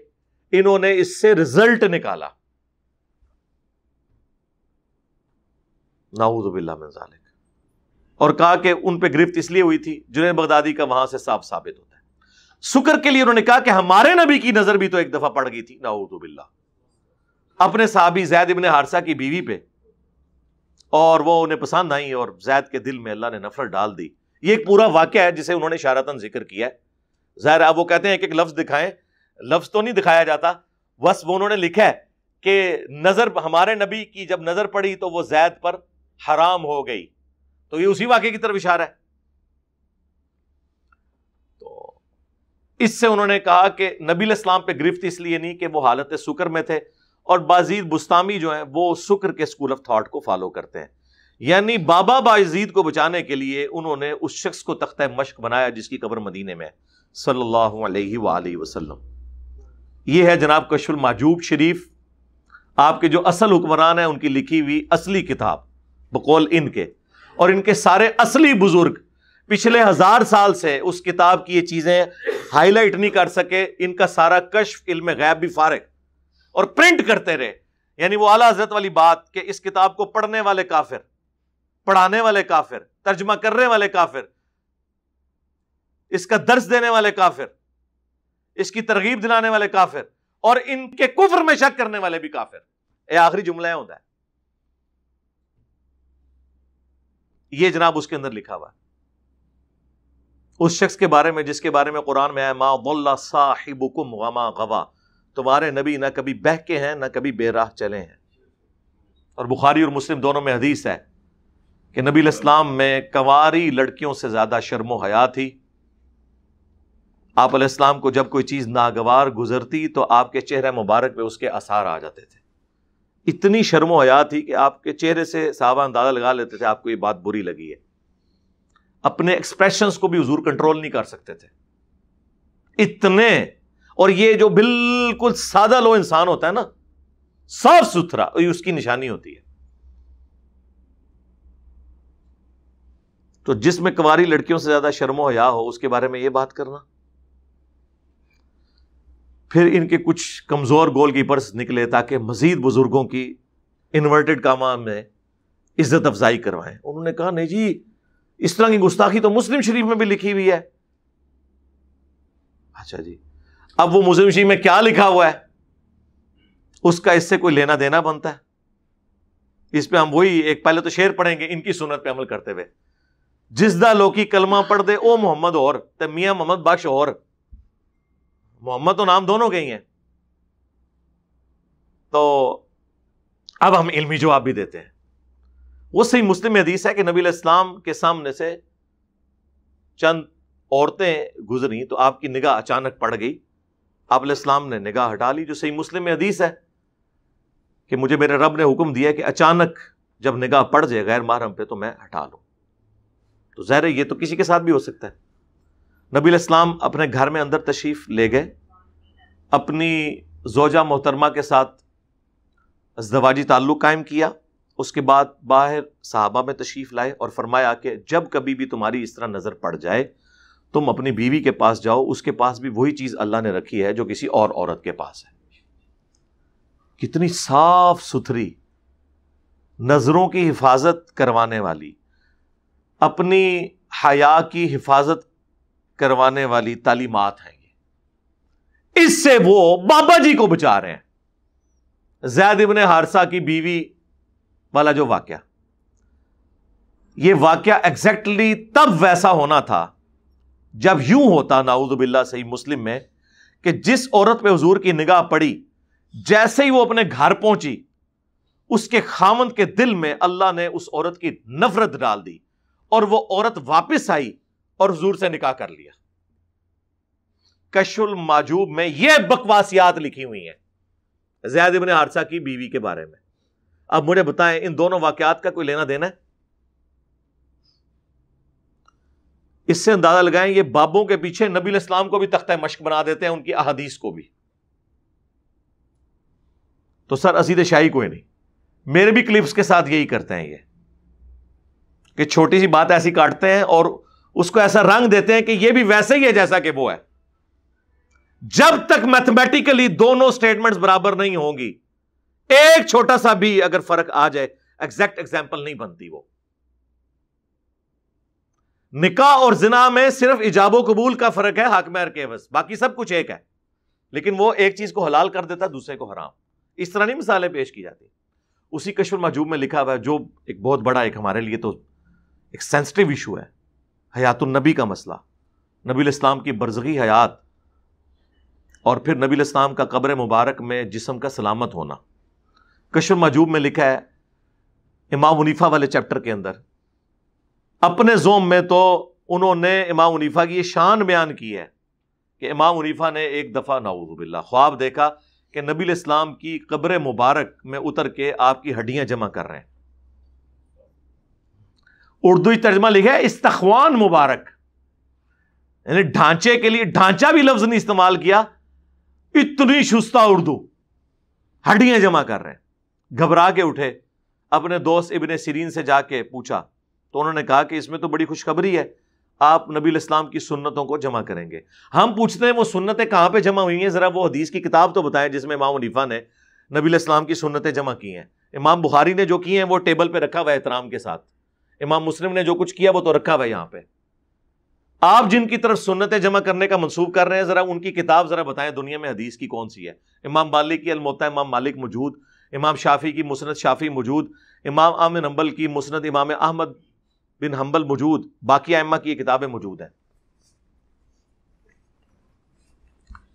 انہوں نے اس سے رزلٹ نکالا، نعوذ باللہ من ذالک، اور کہا کہ ان پہ گرفت اس لیے ہوئی تھی، جنید بغدادی کا وہاں سے صاف ثابت ہوتا ہے۔ شکر کے لیے انہوں نے کہا کہ ہمارے نبی کی نظر بھی تو ایک دفعہ پڑ گئی تھی، نعوذ باللہ، اپنے صحابی زید ابن حارثہ کی بیوی پہ، اور وہ انہیں پسند آئی اور زید کے دل میں اللہ نے نفرت ڈال دی۔ یہ ایک پورا واقعہ ہے جسے انہوں نے اشارتاً ذکر کیا ہے۔ ظاہر اب وہ کہتے ہیں کہ ایک لفظ دکھائیں، لفظ تو نہیں دکھایا جاتا، بس وہ انہوں نے لکھا ہے کہ نظر ہمارے نبی کی جب نظر پڑی تو وہ زید پر حرام ہو گئی، تو یہ اسی واقعے کی طرف اشارہ ہے۔ تو اس سے انہوں نے کہا کہ نبی علیہ السلام پہ گرفت اس لیے نہیں کہ وہ حالت سکر میں تھے، اور بازید بستامی جو ہیں وہ سکر کے سکول آف تھاٹ کو فالو کرتے ہیں، یعنی بابا بازید کو بچانے کے لیے انہوں نے اس شخص کو تختہ مشق بنایا جس کی قبر مدینے میں صلی اللہ علیہ وآلہ وسلم۔ یہ ہے جناب کشف المحجوب شریف، آپ کے جو اصل حکمران ہیں ان کی لکھی ہوئی اصلی کتاب بقول ان کے، اور ان کے سارے اصلی بزرگ پچھلے 1000 سال سے اس کتاب کی یہ چیزیں ہائی لائٹ نہیں کر سکے. ان کا سارا کشف علم غیب بھی فارغ، اور پرنٹ کرتے رہے. یعنی وہ اعلیٰ حضرت والی بات کہ اس کتاب کو پڑھنے والے کافر، پڑھانے والے کافر، ترجمہ کرنے والے کافر، اس کا درس دینے والے کافر، اس کی ترغیب دلانے والے کافر، اور ان کے کفر میں شک کرنے والے بھی کافر. یہ آخری جملہ ہوتا ہے، یہ جناب اس کے اندر لکھا ہوا ہے اس شخص کے بارے میں جس کے بارے میں قرآن میں ہے ما ضل صاحبکم وما غوا، تمہارے نبی نہ کبھی بہکے ہیں نہ کبھی بے راہ چلے ہیں. اور بخاری اور مسلم دونوں میں حدیث ہے کہ نبی علیہ السلام میں کنواری لڑکیوں سے زیادہ شرم و حیا تھی. آپ علیہ السلام کو جب کوئی چیز ناگوار گزرتی تو آپ کے چہرے مبارک پہ اس کے آثار آ جاتے تھے. اتنی شرم و حیا تھی کہ آپ کے چہرے سے صحابہ اندازہ لگا لیتے تھے آپ کو یہ بات بری لگی ہے. اپنے ایکسپریشنز کو بھی حضور کنٹرول نہیں کر سکتے تھے اتنے. اور یہ جو بالکل سادہ لو انسان ہوتا ہے نا، صاف ستھرا، یہ اس کی نشانی ہوتی ہے. تو جس میں کنواری لڑکیوں سے زیادہ شرم و حیا ہو اس کے بارے میں یہ بات کرنا. پھر ان کے کچھ کمزور گول کیپرز نکلے تاکہ مزید بزرگوں کی انورٹڈ کاما میں عزت افزائی کروائیں. انہوں نے کہا نہیں جی، اس طرح کی گستاخی تو مسلم شریف میں بھی لکھی ہوئی ہے. اچھا جی، اب وہ مسلم شریف میں کیا لکھا ہوا ہے اس کا اس سے کوئی لینا دینا بنتا ہے؟ اس پہ ہم وہی ایک پہلے تو شعر پڑھیں گے ان کی سنت پہ عمل کرتے ہوئے. جس دا لوکی کلمہ پڑھ دے او محمد اور تے میاں محمد بخش اور. محمد تو نام دونوں کے ہی ہیں. تو اب ہم علمی جواب بھی دیتے ہیں. وہ صحیح مسلم میں حدیث ہے کہ نبی علیہ السلام کے سامنے سے چند عورتیں گزری تو آپ کی نگاہ اچانک پڑ گئی. آپ علیہ السلام نے نگاہ ہٹا لی، جو صحیح مسلم میں حدیث ہے کہ مجھے میرے رب نے حکم دیا کہ اچانک جب نگاہ پڑ جائے غیر محرم پہ تو میں ہٹا لوں. تو ظاہر ہے یہ تو کسی کے ساتھ بھی ہو سکتا ہے. نبی علیہ السلام اپنے گھر میں اندر تشریف لے گئے، اپنی زوجہ محترمہ کے ساتھ ازدواجی تعلق قائم کیا. اس کے بعد باہر صحابہ میں تشریف لائے اور فرمایا کہ جب کبھی بھی تمہاری اس طرح نظر پڑ جائے تم اپنی بیوی کے پاس جاؤ، اس کے پاس بھی وہی چیز اللہ نے رکھی ہے جو کسی اور عورت کے پاس ہے. کتنی صاف ستھری، نظروں کی حفاظت کروانے والی، اپنی حیا کی حفاظت کروانے والی تعلیمات ہیں یہ. اس سے وہ بابا جی کو بچا رہے ہیں. زید ابن حارثہ کی بیوی والا جو واقعہ، یہ واقعہ ایگزیکٹلی تب ویسا ہونا تھا جب یوں ہوتا نعوذ باللہ صحیح مسلم میں کہ جس عورت پہ حضور کی نگاہ پڑی، جیسے ہی وہ اپنے گھر پہنچی اس کے خاوند کے دل میں اللہ نے اس عورت کی نفرت ڈال دی اور وہ عورت واپس آئی اور حضور سے نکاح کر لیا. کشف المحجوب میں یہ بکواسیات لکھی ہوئی ہیں زید ابن حارثہ کی بیوی کے بارے میں. اب مجھے بتائیں ان دونوں واقعات کا کوئی لینا دینا ہے؟ اس سے اندازہ لگائیں یہ بابوں کے پیچھے نبی علیہ السلام کو بھی تختہ مشق بنا دیتے ہیں، ان کی احادیث کو بھی. تو سر اسید شاہی کوئی نہیں. میرے بھی کلپس کے ساتھ یہی کرتے ہیں یہ کہ چھوٹی سی بات ایسی کاٹتے ہیں اور اس کو ایسا رنگ دیتے ہیں کہ یہ بھی ویسے ہی ہے جیسا کہ وہ ہے. جب تک میتھمیٹیکلی دونوں سٹیٹمنٹس برابر نہیں ہوں گی، ایک چھوٹا سا بھی اگر فرق آ جائے ایگزیکٹ ایگزامپل نہیں بنتی. وہ نکاح اور زنا میں صرف ایجاب و قبول کا فرق ہے، حاکم ارکیوس، باقی سب کچھ ایک ہے. لیکن وہ ایک چیز کو حلال کر دیتا ہے دوسرے کو حرام. اس طرح نہیں مثالیں پیش کی جاتی. اسی کشف المحجوب میں لکھا ہوا ہے جو ایک بہت بڑا ایک ہمارے لیے تو ایک سینسٹیو ایشو ہے، حیات النبی کا مسئلہ، نبی علیہ السلام کی برزخی حیات اور پھر نبی علیہ السلام کا قبر مبارک میں جسم کا سلامت ہونا. کشف المحجوب میں لکھا ہے امام حنیفہ والے چیپٹر کے اندر، اپنے زوم میں تو انہوں نے امام حنیفہ کی یہ شان بیان کی ہے کہ امام حنیفہ نے ایک دفعہ نعوذ باللہ خواب دیکھا کہ نبی علیہ السلام کی قبر مبارک میں اتر کے آپ کی ہڈیاں جمع کر رہے ہیں. اردوی ترجمہ لکھا ہے استخوان مبارک، یعنی ڈھانچے کے لیے ڈھانچہ بھی لفظ نہیں استعمال کیا، اتنی شستہ اردو، ہڈیاں جمع کر رہے ہیں. گھبرا کے اٹھے, اپنے دوست ابن سیرین سے جا کے پوچھا تو انہوں نے کہا کہ اس میں تو بڑی خوشخبری ہے, آپ نبی الاسلام کی سنتوں کو جمع کریں گے. ہم پوچھتے ہیں وہ سنتیں کہاں پہ جمع ہوئی ہیں, ذرا وہ حدیث کی کتاب تو بتائیں جس میں امام حنیفہ نے نبی الاسلام کی سنتیں جمع کی ہیں. امام بخاری نے جو کی ہیں وہ ٹیبل پہ رکھا ہوا ہے احترام کے ساتھ, امام مسلم نے جو کچھ کیا وہ تو رکھا ہوا ہے یہاں پہ. آپ جن کی طرف سنتیں جمع کرنے کا منسوب کر رہے ہیں, ذرا ان کی کتاب ذرا بتائیں دنیا میں حدیث کی کون سی ہے. امام مالک کی الموطا امام مالک موجود, امام شافعی کی مسند شافعی موجود, امام احمد بن حنبل کی مسند امام احمد بن حنبل موجود, باقی ائمہ کی یہ کتابیں موجود ہیں.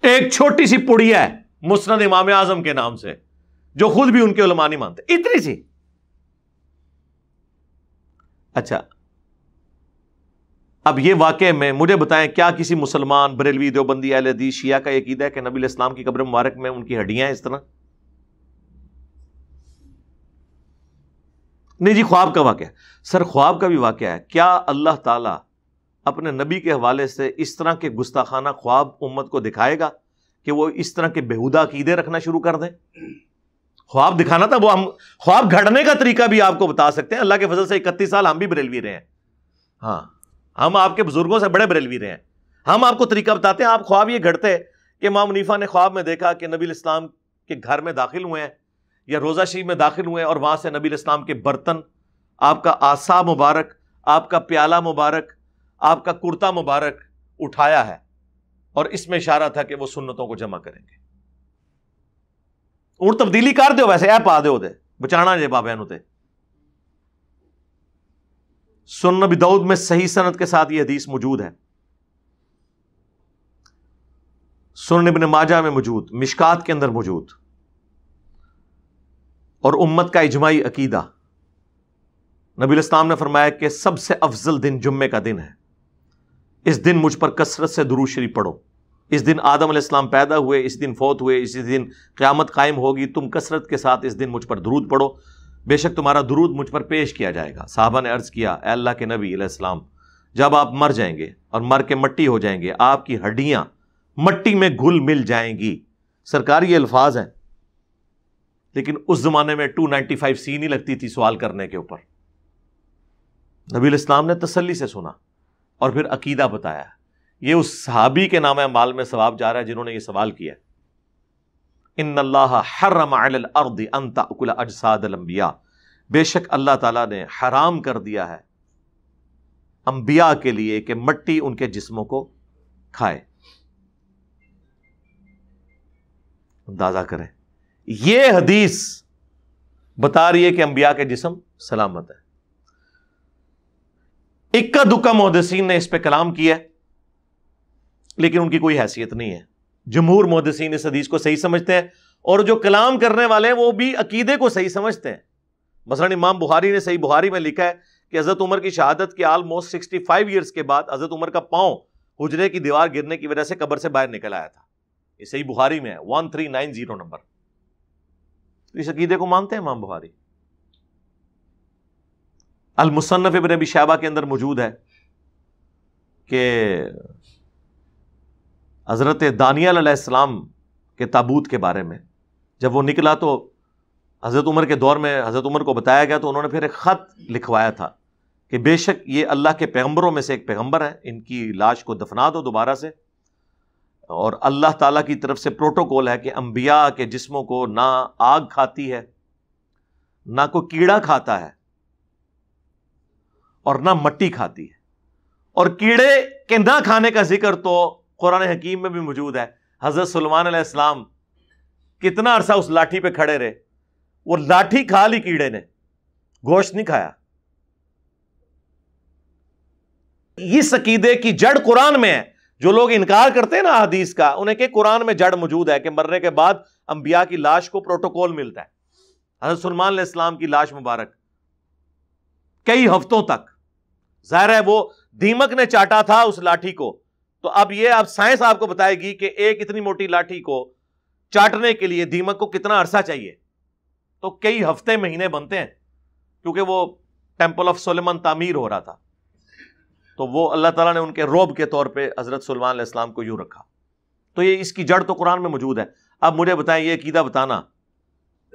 ایک چھوٹی سی پڑیا ہے مسند امام اعظم کے نام سے جو خود بھی ان کے علماء نہیں مانتے, اتنی سی. اچھا اب یہ واقعے میں مجھے بتائیں کیا کسی مسلمان بریلوی دیوبندی اہل حدیث شیعہ کا یہ عقیدہ ہے کہ نبی علیہ السلام کی قبر مبارک میں ان کی ہڈیاں ہیں اس طرح؟ نہیں جی, خواب کا واقعہ. سر خواب کا بھی واقعہ ہے. کیا اللہ تعالیٰ اپنے نبی کے حوالے سے اس طرح کے گستاخانہ خواب امت کو دکھائے گا کہ وہ اس طرح کے بےہودہ عقیدے رکھنا شروع کر دیں؟ خواب دکھانا تھا, وہ ہم خواب گھڑنے کا طریقہ بھی آپ کو بتا سکتے ہیں. اللہ کے فضل سے 31 سال ہم بھی بریلوی رہے ہیں. ہاں, ہم آپ کے بزرگوں سے بڑے بریلوی رہے ہیں. ہم آپ کو طریقہ بتاتے ہیں. آپ خواب یہ گھڑتے کہ امام حنیفہ نے خواب میں دیکھا کہ نبی الاسلام کے گھر میں داخل ہوئے ہیں یا روضہ شریف میں داخل ہوئے ہیں اور وہاں سے نبی الاسلام کے برتن, آپ کا عصا مبارک, آپ کا پیالہ مبارک, آپ کا کرتا مبارک اٹھایا ہے اور اس میں اشارہ تھا کہ وہ سنتوں کو جمع کریں گے. اور تبدیلی کر دیو ویسے اے پا دیو دے بچانا جے بابے نو تے. سنن ابی داؤد میں صحیح سند کے ساتھ یہ حدیث موجود ہے, سنن ابن ماجہ میں موجود, مشکات کے اندر موجود, اور امت کا اجماعی عقیدہ. نبی الاسلام نے فرمایا کہ سب سے افضل دن جمعے کا دن ہے, اس دن مجھ پر کثرت سے درود شریف پڑھو. اس دن آدم علیہ السلام پیدا ہوئے, اس دن فوت ہوئے, اسی دن قیامت قائم ہوگی. تم کثرت کے ساتھ اس دن مجھ پر درود پڑھو, بے شک تمہارا درود مجھ پر پیش کیا جائے گا. صحابہ نے عرض کیا اے اللہ کے نبی علیہ السلام, جب آپ مر جائیں گے اور مر کے مٹی ہو جائیں گے, آپ کی ہڈیاں مٹی میں گھل مل جائیں گی. سرکار یہ الفاظ ہیں, لیکن اس زمانے میں 295C نہیں لگتی تھی سوال کرنے کے اوپر. نبی علیہ السلام نے تسلی سے سنا اور پھر عقیدہ بتایا. یہ اس صحابی کے نام اعمال میں ثواب جا رہا ہے جنہوں نے یہ سوال کیا. ان اللہ حرم علی الارض ان تأکل اجساد الانبیاء, بے شک اللہ تعالیٰ نے حرام کر دیا ہے انبیاء کے لیے کہ مٹی ان کے جسموں کو کھائے. اندازہ کریں, یہ حدیث بتا رہی ہے کہ انبیاء کے جسم سلامت ہے. اکا دکا محدثین نے اس پہ کلام کیا ہے, لیکن ان کی کوئی حیثیت نہیں ہے. جمہور محدثین اس حدیث کو صحیح سمجھتے ہیں, اور جو کلام کرنے والے ہیں وہ بھی عقیدے کو صحیح سمجھتے ہیں. مثلا امام بخاری نے صحیح بخاری میں لکھا ہے کہ حضرت عمر کی شہادت کے آلموسٹ 65 ایئرز کے بعد حضرت عمر کا پاؤں حجرے کی دیوار گرنے کی وجہ سے قبر سے باہر نکل آیا تھا. یہ صحیح بخاری میں ہے, 1390 نمبر. اس عقیدے کو مانتے ہیں امام بخاری. المصنف ابن ابی شیبہ کے اندر موجود ہے کہ حضرت دانیال علیہ السلام کے تابوت کے بارے میں جب وہ نکلا تو حضرت عمر کے دور میں حضرت عمر کو بتایا گیا, تو انہوں نے پھر ایک خط لکھوایا تھا کہ بے شک یہ اللہ کے پیغمبروں میں سے ایک پیغمبر ہے, ان کی لاش کو دفنا دو دوبارہ سے, اور اللہ تعالیٰ کی طرف سے پروٹوکول ہے کہ انبیاء کے جسموں کو نہ آگ کھاتی ہے, نہ کوئی کیڑا کھاتا ہے, اور نہ مٹی کھاتی ہے. اور کیڑے کے نہ کھانے کا ذکر تو قرآن حکیم میں بھی موجود ہے. حضرت سلیمان علیہ السلام کتنا عرصہ اس لاٹھی پہ کھڑے رہے, وہ لاٹھی کھا لی کیڑے نے, گوشت نہیں کھایا. اس عقیدے کی جڑ قرآن میں ہے. جو لوگ انکار کرتے ہیں نا حدیث کا, انہیں کہ قرآن میں جڑ موجود ہے کہ مرنے کے بعد انبیاء کی لاش کو پروٹوکول ملتا ہے. حضرت سلیمان علیہ السلام کی لاش مبارک کئی ہفتوں تک, ظاہر ہے وہ دیمک نے چاٹا تھا اس لاٹھی کو, تو اب یہ اب سائنس آپ کو بتائے گی کہ ایک اتنی موٹی لاٹھی کو چاٹنے کے لیے دیمک کو کتنا عرصہ چاہیے. تو کئی ہفتے مہینے بنتے ہیں, کیونکہ وہ ٹیمپل آف سلیمان تعمیر ہو رہا تھا. تو وہ اللہ تعالیٰ نے ان کے روب کے طور پہ حضرت سلیمان علیہ السلام کو یوں رکھا. تو یہ اس کی جڑ تو قرآن میں موجود ہے. اب مجھے بتائیں, یہ عقیدہ بتانا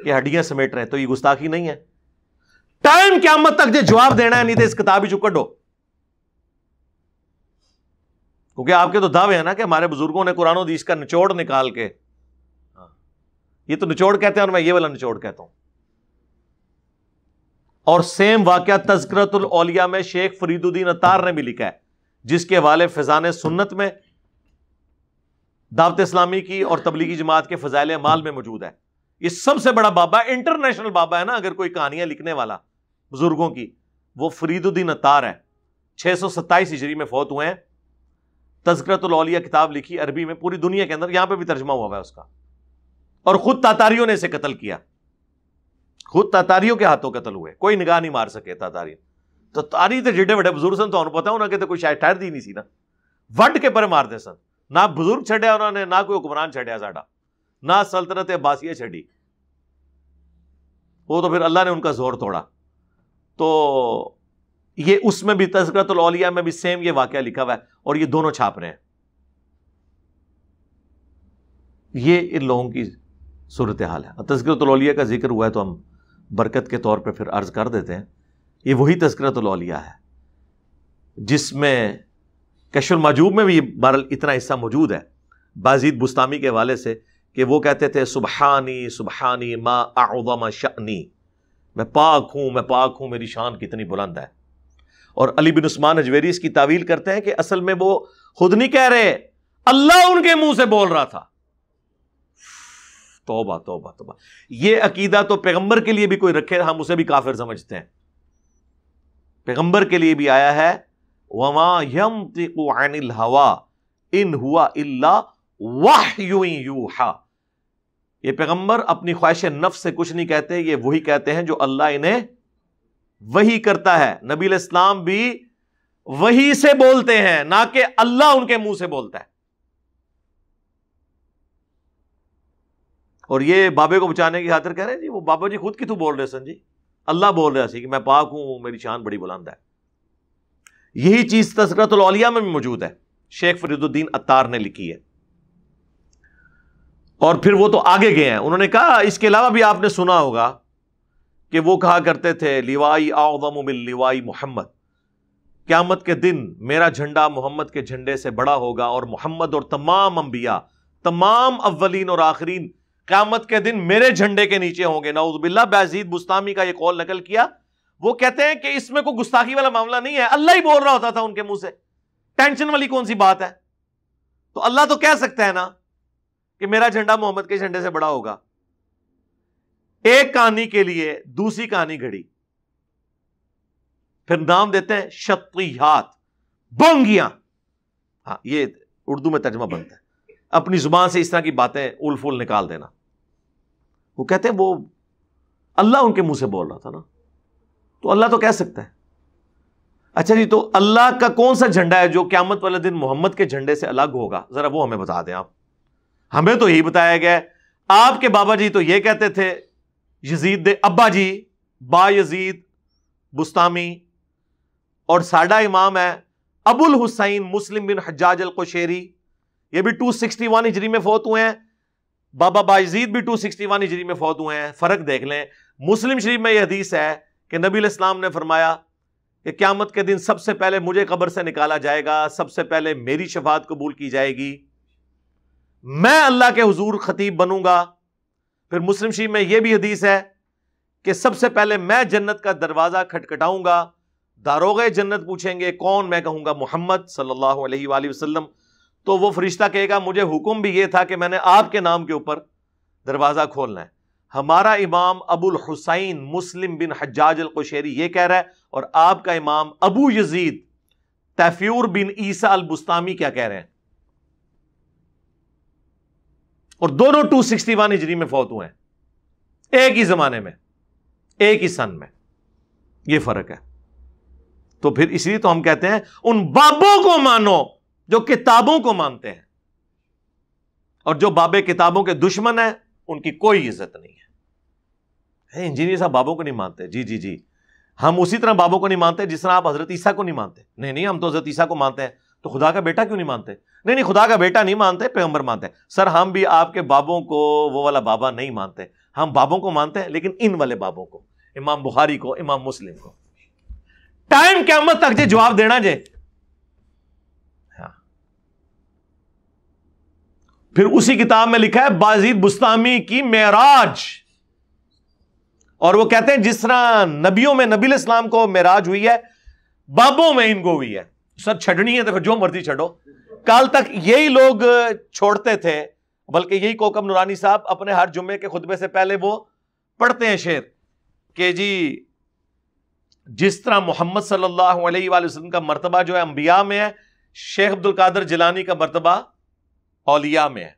کہ ہڈیاں سمیٹ رہے ہیں، تو یہ گستاخی نہیں ہے؟ ٹائم قیامت تک جو جواب دینا ہے، نہیں تو اس کتاب ہی چکڑ دو، کیونکہ آپ کے تو دعوے ہیں نا کہ ہمارے بزرگوں نے قرآن و حدیث کا نچوڑ نکال کے، یہ تو نچوڑ کہتے ہیں اور میں یہ والا نچوڑ کہتا ہوں. اور سیم واقعہ تذکرۃ الاولیاء میں شیخ فرید الدین عطار نے بھی لکھا ہے، جس کے حوالے فیضان سنت میں، دعوت اسلامی کی اور تبلیغی جماعت کے فضائل اعمال میں موجود ہے. یہ سب سے بڑا بابا، انٹرنیشنل بابا ہے نا، اگر کوئی کہانیاں لکھنے والا بزرگوں کی، وہ فرید الدین عطار ہے. 627 ہجری میں فوت ہوئے ہیں. تذکرۃ الاولیاء کتاب لکھی عربی میں، پوری دنیا کے اندر، یہاں پہ بھی ترجمہ ہوا ہے اس کا. اور خود تاتاریوں نے اسے قتل کیا، خود تاتاریوں کے ہاتھوں قتل ہوئے، کوئی نگاہ نہیں مار سکے تاتاری. تو تاری تے جڑے بڑے بزرگ سن، تو انہوں پتا انہوں نے کوئی شاید ٹھہر دی نہیں سی نا، وڈ کے پر مار دے سن. نہ بزرگ چھڑیا انہوں نے، نہ کوئی حکمران چھڑیا ساڈا، نہ سلطنت عباسیہ چھڑی. وہ تو پھر اللہ نے ان کا زور توڑا. تو یہ اس میں بھی تذکرۃ الاولیاء میں بھی سیم یہ واقعہ لکھا ہوا ہے، اور یہ دونوں چھاپ رہے ہیں. یہ ان لوگوں کی صورتحال ہے. تذکرۃ الاولیاء کا ذکر ہوا ہے تو ہم برکت کے طور پہ پھر عرض کر دیتے ہیں. یہ وہی تذکرۃ الاولیاء ہے جس میں کشف المحجوب میں بھی بہرحال اتنا حصہ موجود ہے بازید بستامی کے حوالے سے، کہ وہ کہتے تھے سبحانی سبحانی ما اعظم شأنی، میں پاک ہوں، میں پاک ہوں، میری شان کتنی بلند ہے. اور علی بن عثمان اجویری اس کی تعویل کرتے ہیں کہ اصل میں وہ خود نہیں کہہ رہے، اللہ ان کے منہ سے بول رہا تھا. توبہ توبہ توبہ. یہ عقیدہ تو پیغمبر کے لیے بھی کوئی رکھے، ہم اسے بھی کافر سمجھتے ہیں. پیغمبر کے لیے بھی آیا ہے وَمَا يَنطِقُ عَنِ الْهَوَىٰ إِنْ هُوَ إِلَّا وَحْيٌ يُوحَىٰ. یہ پیغمبر اپنی خواہش نفس سے کچھ نہیں کہتے، یہ وہی کہتے ہیں جو اللہ انہیں وحی کرتا ہے. نبی علیہ السلام بھی وحی سے بولتے ہیں، نہ کہ اللہ ان کے منہ سے بولتا ہے. اور یہ بابے کو بچانے کی خاطر کہہ رہے ہیں جی وہ بابا جی خود کی تو بول رہے سن جی، اللہ بول رہا سی کہ میں پاک ہوں، میری شان بڑی بلند ہے. یہی چیز تذکرۃ الاولیاء میں بھی موجود ہے، شیخ فرید الدین عطار نے لکھی ہے. اور پھر وہ تو آگے گئے ہیں، انہوں نے کہا اس کے علاوہ بھی آپ نے سنا ہوگا کہ وہ کہا کرتے تھے لیوائی اعظم من لیوائی محمد، قیامت کے دن میرا جھنڈا محمد کے جھنڈے سے بڑا ہوگا، اور محمد اور تمام انبیاء، تمام اولین اور آخرین قیامت کے دن میرے جھنڈے کے نیچے ہوں گے. نعوذ باللہ. بازید بستامی کا یہ قول نقل کیا. وہ کہتے ہیں کہ اس میں کوئی گستاخی والا معاملہ نہیں ہے، اللہ ہی بول رہا ہوتا تھا ان کے منہ سے، ٹینشن والی کون سی بات ہے؟ تو اللہ تو کہہ سکتا ہے نا کہ میرا جھنڈا محمد کے جھنڈے سے بڑا ہوگا. ایک کہانی کے لیے دوسری کہانی گھڑی، پھر نام دیتے ہیں شطیحات، بونگیاں. ہاں یہ اردو میں ترجمہ بنتا ہے، اپنی زبان سے اس طرح کی باتیں اول فول نکال دینا. وہ کہتے ہیں وہ اللہ ان کے منہ سے بول رہا تھا نا، تو اللہ تو کہہ سکتا ہے. اچھا جی، تو اللہ کا کون سا جھنڈا ہے جو قیامت والے دن محمد کے جھنڈے سے الگ ہوگا؟ ذرا وہ ہمیں بتا دیں آپ. ہمیں تو یہی بتایا گیا ہے. آپ کے بابا جی تو یہ کہتے تھے، یزید دے ابا جی با یزید بستامی، اور ساڈا امام ہے ابو الحسین مسلم بن حجاج القشیری، یہ بھی 261 ہجری میں فوت ہوئے ہیں. بابا باجزید بھی 261 ہجری میں فوت ہوئے ہیں. فرق دیکھ لیں. مسلم شریف میں یہ حدیث ہے کہ نبی علیہ السلام نے فرمایا کہ قیامت کے دن سب سے پہلے مجھے قبر سے نکالا جائے گا، سب سے پہلے میری شفاعت قبول کی جائے گی، میں اللہ کے حضور خطیب بنوں گا. پھر مسلم شریف میں یہ بھی حدیث ہے کہ سب سے پہلے میں جنت کا دروازہ کھٹکھٹاؤں گا، داروغے جنت پوچھیں گے کون، میں کہوں گا محمد صلی اللہ علیہ وآلہ وسلم. تو وہ فرشتہ کہے گا مجھے حکم بھی یہ تھا کہ میں نے آپ کے نام کے اوپر دروازہ کھولنا ہے. ہمارا امام ابو الحسین مسلم بن حجاج القشیری یہ کہہ رہا ہے، اور آپ کا امام ابو یزید تیفور بن عیسیٰ البستامی کیا کہہ رہے ہیں. اور دونوں 261 ہجری میں فوت ہوئے ہیں، ایک ہی زمانے میں، ایک ہی سن میں. یہ فرق ہے. تو پھر اس لیے تو ہم کہتے ہیں ان بابوں کو مانو جو کتابوں کو مانتے ہیں، اور جو بابے کتابوں کے دشمن ہیں ان کی کوئی عزت نہیں ہے. انجینئر صاحب بابوں کو نہیں مانتے، جی جی، ہم اسی طرح بابوں کو نہیں مانتے جس طرح آپ حضرت عیسیٰ کو نہیں مانتے. نہیں ہم تو حضرت عیسیٰ کو مانتے ہیں. تو خدا کا بیٹا کیوں نہیں مانتے؟ نہیں خدا کا بیٹا نہیں مانتے، پیغمبر مانتے ہیں۔ سر ہم بھی آپ کے بابوں کو وہ والا بابا نہیں مانتے، ہم بابوں کو مانتے ہیں لیکن ان والے بابوں کو، امام بخاری کو، امام مسلم کو۔ ٹائم قیامت تک جے جواب دینا جے۔ ہاں۔ پھر اسی کتاب میں لکھا ہے بازید بستامی کی معراج، اور وہ کہتے ہیں جس طرح نبیوں میں نبی علیہ السلام کو معراج ہوئی ہے، بابوں میں ان کو ہوئی ہے۔ سر چھڑنی ہے تو پھر جو مرضی چھڑو۔ کل تک یہی لوگ چھوڑتے تھے، بلکہ یہی کوکب نورانی صاحب اپنے ہر جمعے کے خطبے سے پہلے وہ پڑھتے ہیں شعر کہ جی جس طرح محمد صلی اللہ علیہ وآلہ وسلم کا مرتبہ جو ہے انبیاء میں ہے، شیخ عبد القادر جیلانی کا مرتبہ اولیاء میں ہے۔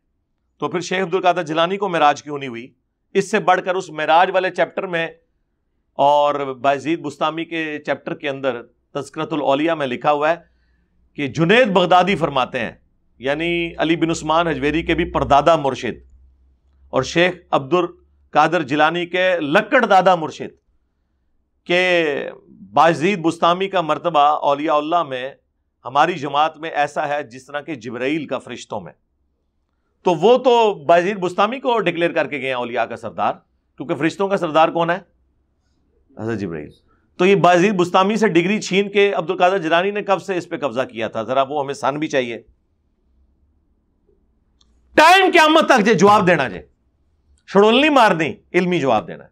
تو پھر شیخ عبد القادر جیلانی کو معراج کیوں نہیں ہوئی؟ اس سے بڑھ کر اس معراج والے چیپٹر میں اور بازید بستامی کے چیپٹر کے اندر تذکرۃ الاولیاء میں لکھا ہوا ہے کہ جنید بغدادی فرماتے ہیں، یعنی علی بن عثمان حجویری کے بھی پردادا مرشد اور شیخ عبد القادر جیلانی کے لکڑ دادا مرشد، کہ بازید بستامی کا مرتبہ اولیاء اللہ میں ہماری جماعت میں ایسا ہے جس طرح کہ جبرائیل کا فرشتوں میں۔ تو وہ تو بازید بستامی کو ڈکلیئر کر کے گئے ہیں اولیاء کا سردار، کیونکہ فرشتوں کا سردار کون ہے؟ حضرت جبرائیل۔ تو یہ بازید بستامی سے ڈگری چھین کے عبد القادر جیلانی نے کب سے اس پہ قبضہ کیا تھا؟ ذرا وہ ہمیں سن بھی چاہیے۔ ٹائم قیامت تک جے جواب دینا جے، شڑول نہیں مارنی، علمی جواب دینا ہے۔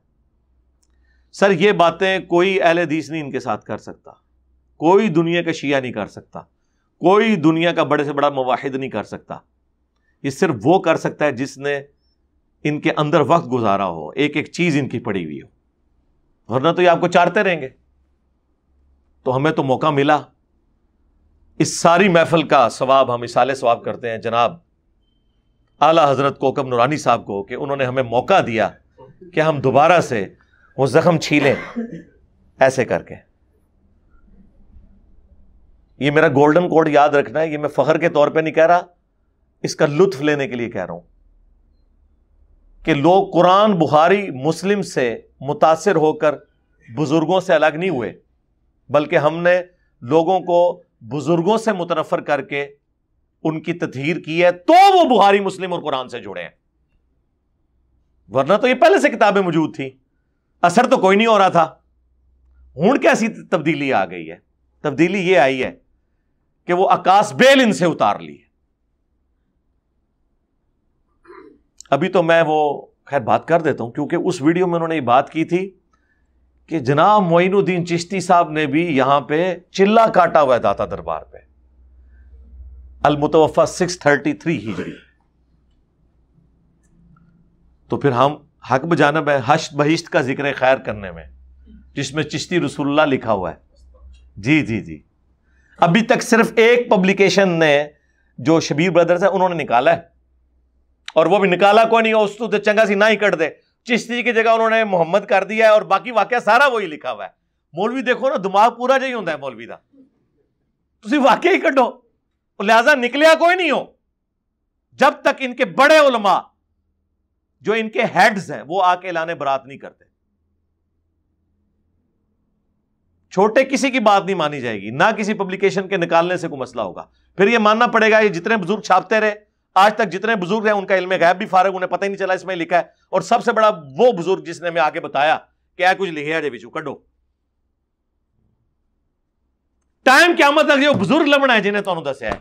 سر یہ باتیں کوئی اہل حدیث نہیں ان کے ساتھ کر سکتا، کوئی دنیا کا شیعہ نہیں کر سکتا، کوئی دنیا کا بڑے سے بڑا موحد نہیں کر سکتا۔ یہ صرف وہ کر سکتا ہے جس نے ان کے اندر وقت گزارا ہو، ایک ایک چیز ان کی پڑی ہوئی ہو، ورنہ تو یہ آپ کو چارتے رہیں گے۔ تو ہمیں تو موقع ملا، اس ساری محفل کا ثواب ہم اصالہ ثواب کرتے ہیں جناب اعلیٰ حضرت کوکب نورانی صاحب کو، کہ انہوں نے ہمیں موقع دیا کہ ہم دوبارہ سے وہ زخم چھیلیں ایسے کر کے۔ یہ میرا گولڈن کوڈ یاد رکھنا ہے، یہ میں فخر کے طور پہ نہیں کہہ رہا، اس کا لطف لینے کے لیے کہہ رہا ہوں کہ لوگ قرآن بخاری مسلم سے متاثر ہو کر بزرگوں سے الگ نہیں ہوئے، بلکہ ہم نے لوگوں کو بزرگوں سے متنفر کر کے ان کی تطہیر کی ہے، تو وہ بخاری مسلم اور قرآن سے جڑے ہیں، ورنہ تو یہ پہلے سے کتابیں موجود تھیں، اثر تو کوئی نہیں ہو رہا تھا۔ ہوں کیسی تبدیلی آ گئی ہے؟ تبدیلی یہ آئی ہے کہ وہ عکاس بیل ان سے اتار لی ہے۔ ابھی تو میں وہ خیر بات کر دیتا ہوں، کیونکہ اس ویڈیو میں انہوں نے یہ بات کی تھی کہ جناب معین الدین چشتی صاحب نے بھی یہاں پہ چلا کاٹا ہوا ہے داتا دربار پہ، المتوفا 633 ہجری۔ تو پھر ہم حق بجانب ہے حشت بہشت کا ذکر خیر کرنے میں، جس میں چشتی رسول اللہ لکھا ہوا ہے۔ جی جی جی، ابھی تک صرف ایک پبلیکیشن نے جو شبیر بردرز ہے انہوں نے نکالا ہے، اور وہ بھی نکالا کوئی نہیں، اس تو چنگا سی نہ ہی کٹ دے، چشتی کی جگہ انہوں نے محمد کر دیا ہے، اور باقی واقعہ سارا وہی لکھا ہوا ہے۔ مولوی دیکھو نا، دماغ پورا جہی ہوتا ہے مولوی دا، تسی واقعہ ہی کٹو، لہذا نکلیا کوئی نہیں ہو جب تک ان کے بڑے علماء جو ان کے ہیڈز ہیں وہ آ کے اعلان برات نہیں کرتے۔ چھوٹے کسی کی بات نہیں مانی جائے گی، نہ کسی پبلیکیشن کے نکالنے سے کوئی مسئلہ ہوگا۔ پھر یہ ماننا پڑے گا یہ جتنے بزرگ چھاپتے رہے، آج تک جتنے بزرگ ہیں ان کا علم غیب بھی فارغ، انہیں پتہ ہی نہیں چلا اس میں لکھا ہے، اور سب سے بڑا وہ بزرگ جس نے ہمیں آگے بتایا کہ کچھ لکھے جے بچو کڈو۔ ٹائم قیامت تک جو بزرگ لبنا ہے جنہیں تمہیں دسیا ہے۔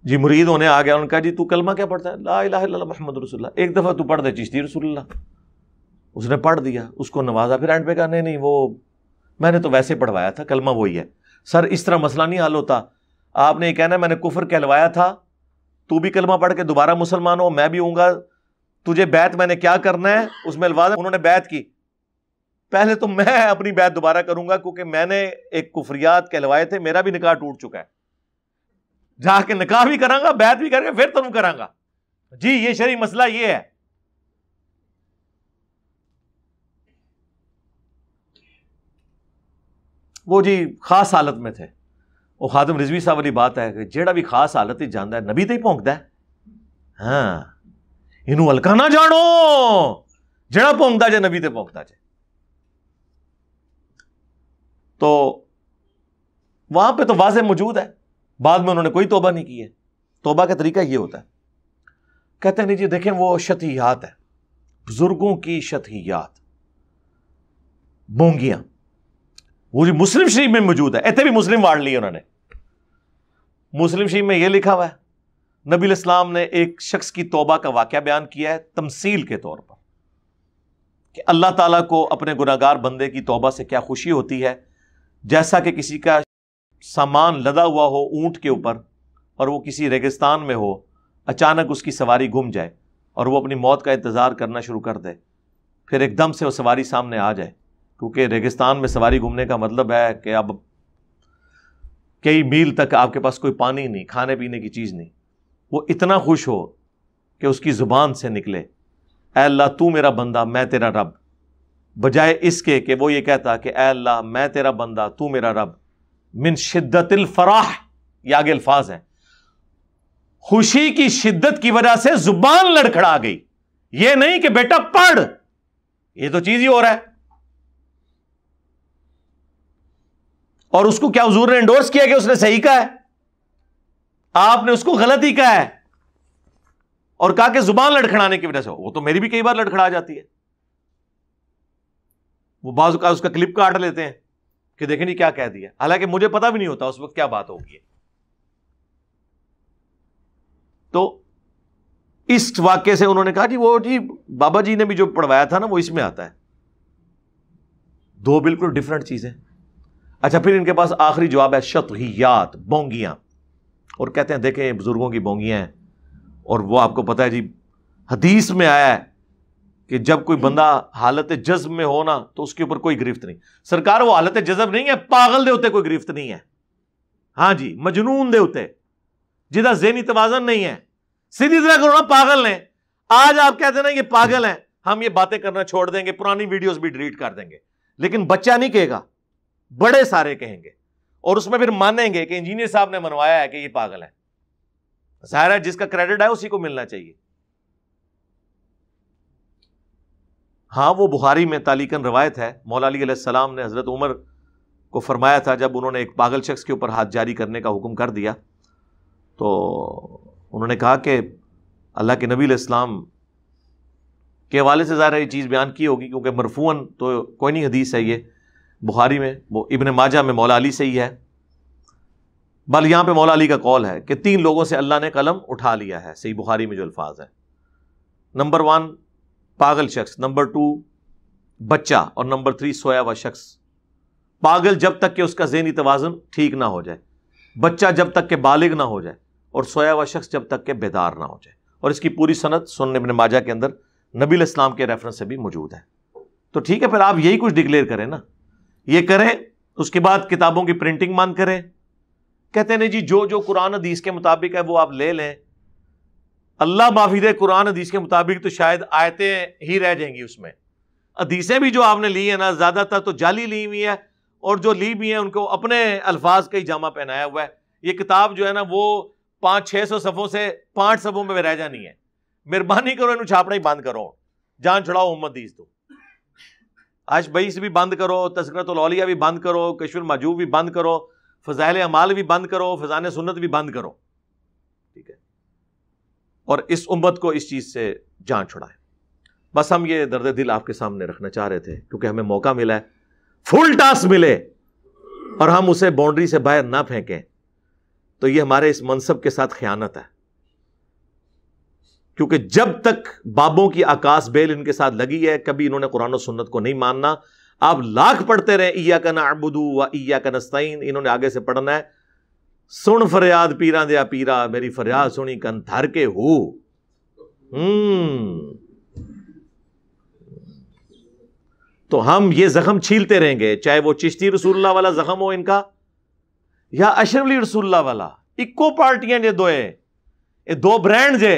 جی مرید ہونے آ گیا، ان کا جی تو کلمہ کیا پڑھتا ہے؟ لا الہ الا اللہ محمد رسول اللہ۔ ایک دفعہ تو پڑھ دے چشتی رسول اللہ، اس نے پڑھ دیا، اس کو نوازا، پھر اینڈ پہ کہا نہیں وہ میں نے تو ویسے پڑھوایا تھا، کلمہ وہی ہے۔ سر اس طرح مسئلہ نہیں حل ہوتا، آپ نے یہ کہنا ہے میں نے کفر کہلوایا تھا، تو بھی کلمہ پڑھ کے دوبارہ مسلمان ہو، میں بھی ہوں گا، تجھے بیعت میں نے کیا کرنا ہے اس میں الفاظ انہوں نے بیعت کی، پہلے تو میں اپنی بیعت دوبارہ کروں گا، کیونکہ میں نے ایک کفریات کہلوائے تھے، میرا بھی نکاح ٹوٹ چکا ہے، جا کے نکاح بھی کراں گا، بیعت بھی کر کے پھر تم کراں گا۔ جی یہ شرعی مسئلہ یہ ہے۔ وہ جی خاص حالت میں تھے، وہ خادم رضوی صاحب والی بات ہے کہ جیڑا بھی خاص حالت ہی جاندا ہے نبی تے ہی پونکدا ہے، ہاں اینو ہلکا نہ جانو، جیڑا پونکدا جے نبی تے پونکدا جے۔ تو وہاں پہ تو واضح موجود ہے، بعد میں انہوں نے کوئی توبہ نہیں کی ہے. توبہ کا طریقہ یہ ہوتا ہے، کہتے ہیں نہیں جی دیکھیں وہ شتیات ہے، بزرگوں کی شتیات، بونگیاں، وہ جو مسلم شریف میں موجود ہے، ایتے بھی مسلم واڑ لی انہوں نے. مسلم شریف میں یہ لکھا ہوا ہے، نبی الاسلام نے ایک شخص کی توبہ کا واقعہ بیان کیا ہے تمثیل کے طور پر، کہ اللہ تعالیٰ کو اپنے گناہگار بندے کی توبہ سے کیا خوشی ہوتی ہے، جیسا کہ کسی کا سامان لدا ہوا ہو اونٹ کے اوپر اور وہ کسی ریگستان میں ہو، اچانک اس کی سواری گم جائے اور وہ اپنی موت کا انتظار کرنا شروع کر دے، پھر ایک دم سے وہ سواری سامنے آ جائے، کیونکہ ریگستان میں سواری گمنے کا مطلب ہے کہ اب کئی میل تک آپ کے پاس کوئی پانی نہیں، کھانے پینے کی چیز نہیں. وہ اتنا خوش ہو کہ اس کی زبان سے نکلے اے اللہ تو میرا بندہ میں تیرا رب، بجائے اس کے کہ وہ یہ کہتا کہ اے اللہ میں تیرا بندہ تو میرا رب. من شدت الفرح، یہ آگے الفاظ ہیں، خوشی کی شدت کی وجہ سے زبان لڑکھڑا گئی. یہ نہیں کہ بیٹا پڑھ، یہ تو چیز ہی ہو رہا ہے. اور اس کو کیا حضور نے انڈورس کیا کہ اس نے صحیح کہا ہے؟ آپ نے اس کو غلط ہی کہا ہے اور کہا کہ زبان لڑکھڑانے کی وجہ سے. وہ تو میری بھی کئی بار لڑکھڑا جاتی ہے. وہ بعض اوقات اس کا کلپ کاٹ لیتے ہیں کہ دیکھیں نہیں کیا کہہ دیا، حالانکہ مجھے پتا بھی نہیں ہوتا اس وقت کیا بات ہوگی. تو اس واقعے سے انہوں نے کہا جی وہ جی بابا جی نے بھی جو پڑھوایا تھا نا وہ اس میں آتا ہے. دو بالکل ڈفرنٹ چیزیں. اچھا پھر ان کے پاس آخری جواب ہے شطحیات، بونگیاں. اور کہتے ہیں دیکھیں بزرگوں کی بونگیاں ہیں، اور وہ آپ کو پتا ہے جی حدیث میں آیا ہے کہ جب کوئی بندہ حالت جذب میں ہو نا تو اس کے اوپر کوئی گرفت نہیں. سرکار وہ حالت جذب نہیں ہے، پاگل دے ہوتے کوئی گرفت نہیں ہے. ہاں جی مجنون دے ہوتے جدا ذہنی توازن نہیں ہے. سیدھی طرح کرو نا پاگل نے. آج آپ کہتے ہیں نا یہ پاگل ہیں، ہم یہ باتیں کرنا چھوڑ دیں گے، پرانی ویڈیوز بھی ڈیلیٹ کر دیں گے، لیکن بچہ نہیں کہے گا، بڑے سارے کہیں گے، اور اس میں پھر مانیں گے کہ انجینئر صاحب نے منوایا ہے کہ یہ پاگل ہے. ظاہر ہے جس کا کریڈٹ ہے اسی کو ملنا چاہیے. ہاں وہ بخاری میں تعلیقاً روایت ہے، مولا علی علیہ السلام نے حضرت عمر کو فرمایا تھا جب انہوں نے ایک پاگل شخص کے اوپر ہاتھ جاری کرنے کا حکم کر دیا تو انہوں نے کہا کہ اللہ کے نبی علیہ السلام کے حوالے سے ظاہر یہ چیز بیان کی ہوگی کیونکہ مرفوعاً تو کوئی نہیں حدیث ہے، یہ بخاری میں، وہ ابن ماجہ میں مولا علی سے ہی ہے. بل یہاں پہ مولا علی کا قول ہے کہ 3 لوگوں سے اللہ نے قلم اٹھا لیا ہے، صحیح بخاری میں جو الفاظ ہے. نمبر 1 پاگل شخص، نمبر 2 بچہ، اور نمبر 3 سویا ہوا شخص. پاگل جب تک کہ اس کا ذہنی توازن ٹھیک نہ ہو جائے، بچہ جب تک کہ بالغ نہ ہو جائے، اور سویا ہوا شخص جب تک کہ بیدار نہ ہو جائے. اور اس کی پوری سند سنن ابن ماجہ کے اندر نبی علیہ السلام کے ریفرنس سے بھی موجود ہے. تو ٹھیک ہے پھر آپ یہی کچھ ڈکلیئر کریں نا، یہ کریں، اس کے بعد کتابوں کی پرنٹنگ بند کریں. کہتے ہیں جی جو قرآن حدیث کے مطابق ہے وہ آپ لے لیں. اللہ معافی دے، قرآن حدیث کے مطابق تو شاید آیتیں ہی رہ جائیں گی اس میں. حدیثیں بھی جو آپ نے لی ہیں نا زیادہ تر تو جعلی لی ہوئی ہے، اور جو لی بھی ہیں ان کو اپنے الفاظ کا ہی جامہ پہنایا ہوا ہے. یہ کتاب جو ہے نا وہ 500-600 صفحوں سے 5 صفحوں میں رہ جانی ہے. مہربانی کرو انہوں چھاپنا ہی بند کرو، جان چھڑاؤ امت حدیث تو. آج بھائی سے بھی بند کرو، تذکرۃ الاولیاء بھی بند کرو، کشف المحجوب بھی بند کرو، فضائل اعمال بھی بند کرو، فضائل سنت بھی بند کرو. ٹھیک ہے، اور اس امت کو اس چیز سے جان چھڑائیں. بس ہم یہ درد دل آپ کے سامنے رکھنا چاہ رہے تھے کیونکہ ہمیں موقع ملا ہے، فل ٹاس ملے اور ہم اسے باؤنڈری سے باہر نہ پھینکیں تو یہ ہمارے اس منصب کے ساتھ خیانت ہے. کیونکہ جب تک بابوں کی آکاس بیل ان کے ساتھ لگی ہے کبھی انہوں نے قرآن و سنت کو نہیں ماننا. آپ لاکھ پڑھتے رہے ایاک نعبد و ایاک نستعین، انہوں نے آگے سے پڑھنا ہے سن فریاد پیراں دیا پیرا، میری فریاد سنی کن تھر کے ہو. تو ہم یہ زخم چھیلتے رہیں گے، چاہے وہ چشتی رسول اللہ والا زخم ہو ان کا یا اشرف علی رسول اللہ والا. اکو پارٹیاں جے دوئے، یہ 2 برانڈ جے.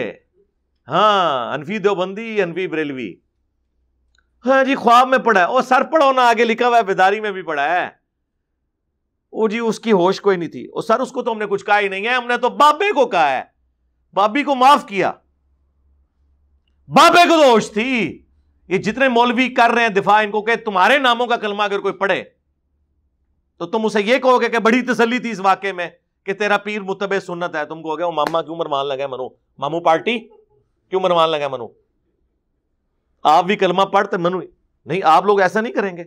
ہاں انفی دیوبندی، انفی بریلوی. ہاں جی خواب میں پڑھا ہے، اور سر پڑھو نا، آگے لکھا ہوا ہے بیداری میں بھی پڑھا ہے. وہ جی اس کی ہوش کوئی نہیں تھی، اور سر اس کو تو ہم نے کچھ کہا ہی نہیں ہے، ہم نے تو بابے کو کہا ہے، بابی کو معاف کیا، بابے کو تو ہوش تھی. یہ جتنے مولوی کر رہے ہیں دفاع ان کو کہ تمہارے ناموں کا کلمہ اگر کوئی پڑھے تو تم اسے یہ کہو گے کہ بڑی تسلی تھی اس واقعے میں کہ تیرا پیر متبع سنت ہے، تم کہو گے وہ ماما کیوں مرمان لگا منو، مامو پارٹی کیوں مرمان لگا منو، آپ بھی کلمہ پڑھتے منو نہیں۔ آپ لوگ ایسا نہیں کریں گے۔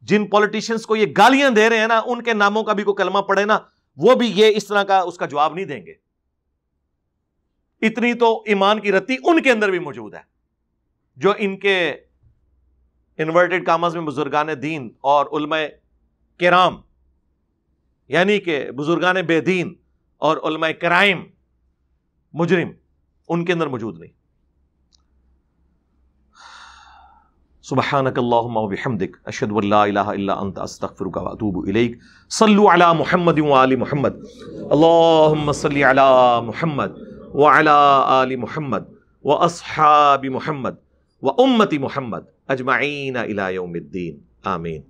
جن پولیٹیشنز کو یہ گالیاں دے رہے ہیں نا، ان کے ناموں کا بھی کوئی کلمہ پڑھے نا، وہ بھی یہ اس طرح کا اس کا جواب نہیں دیں گے۔ اتنی تو ایمان کی رتی ان کے اندر بھی موجود ہے، جو ان کے انورٹڈ کامز میں بزرگان دین اور علماء کرام، یعنی کہ بزرگان بے دین اور علماء کرائم مجرم، ان کے اندر موجود نہیں۔ سبحانک اللہم و بحمدک، اشہد ان لا الہ الا انت، استغفرک و اتوب الیک۔ صلو علی محمد و آل محمد، اللہم صلی علی محمد وعلی آل محمد واصحاب محمد و امت محمد اجمعین الی یوم الدین، آمین۔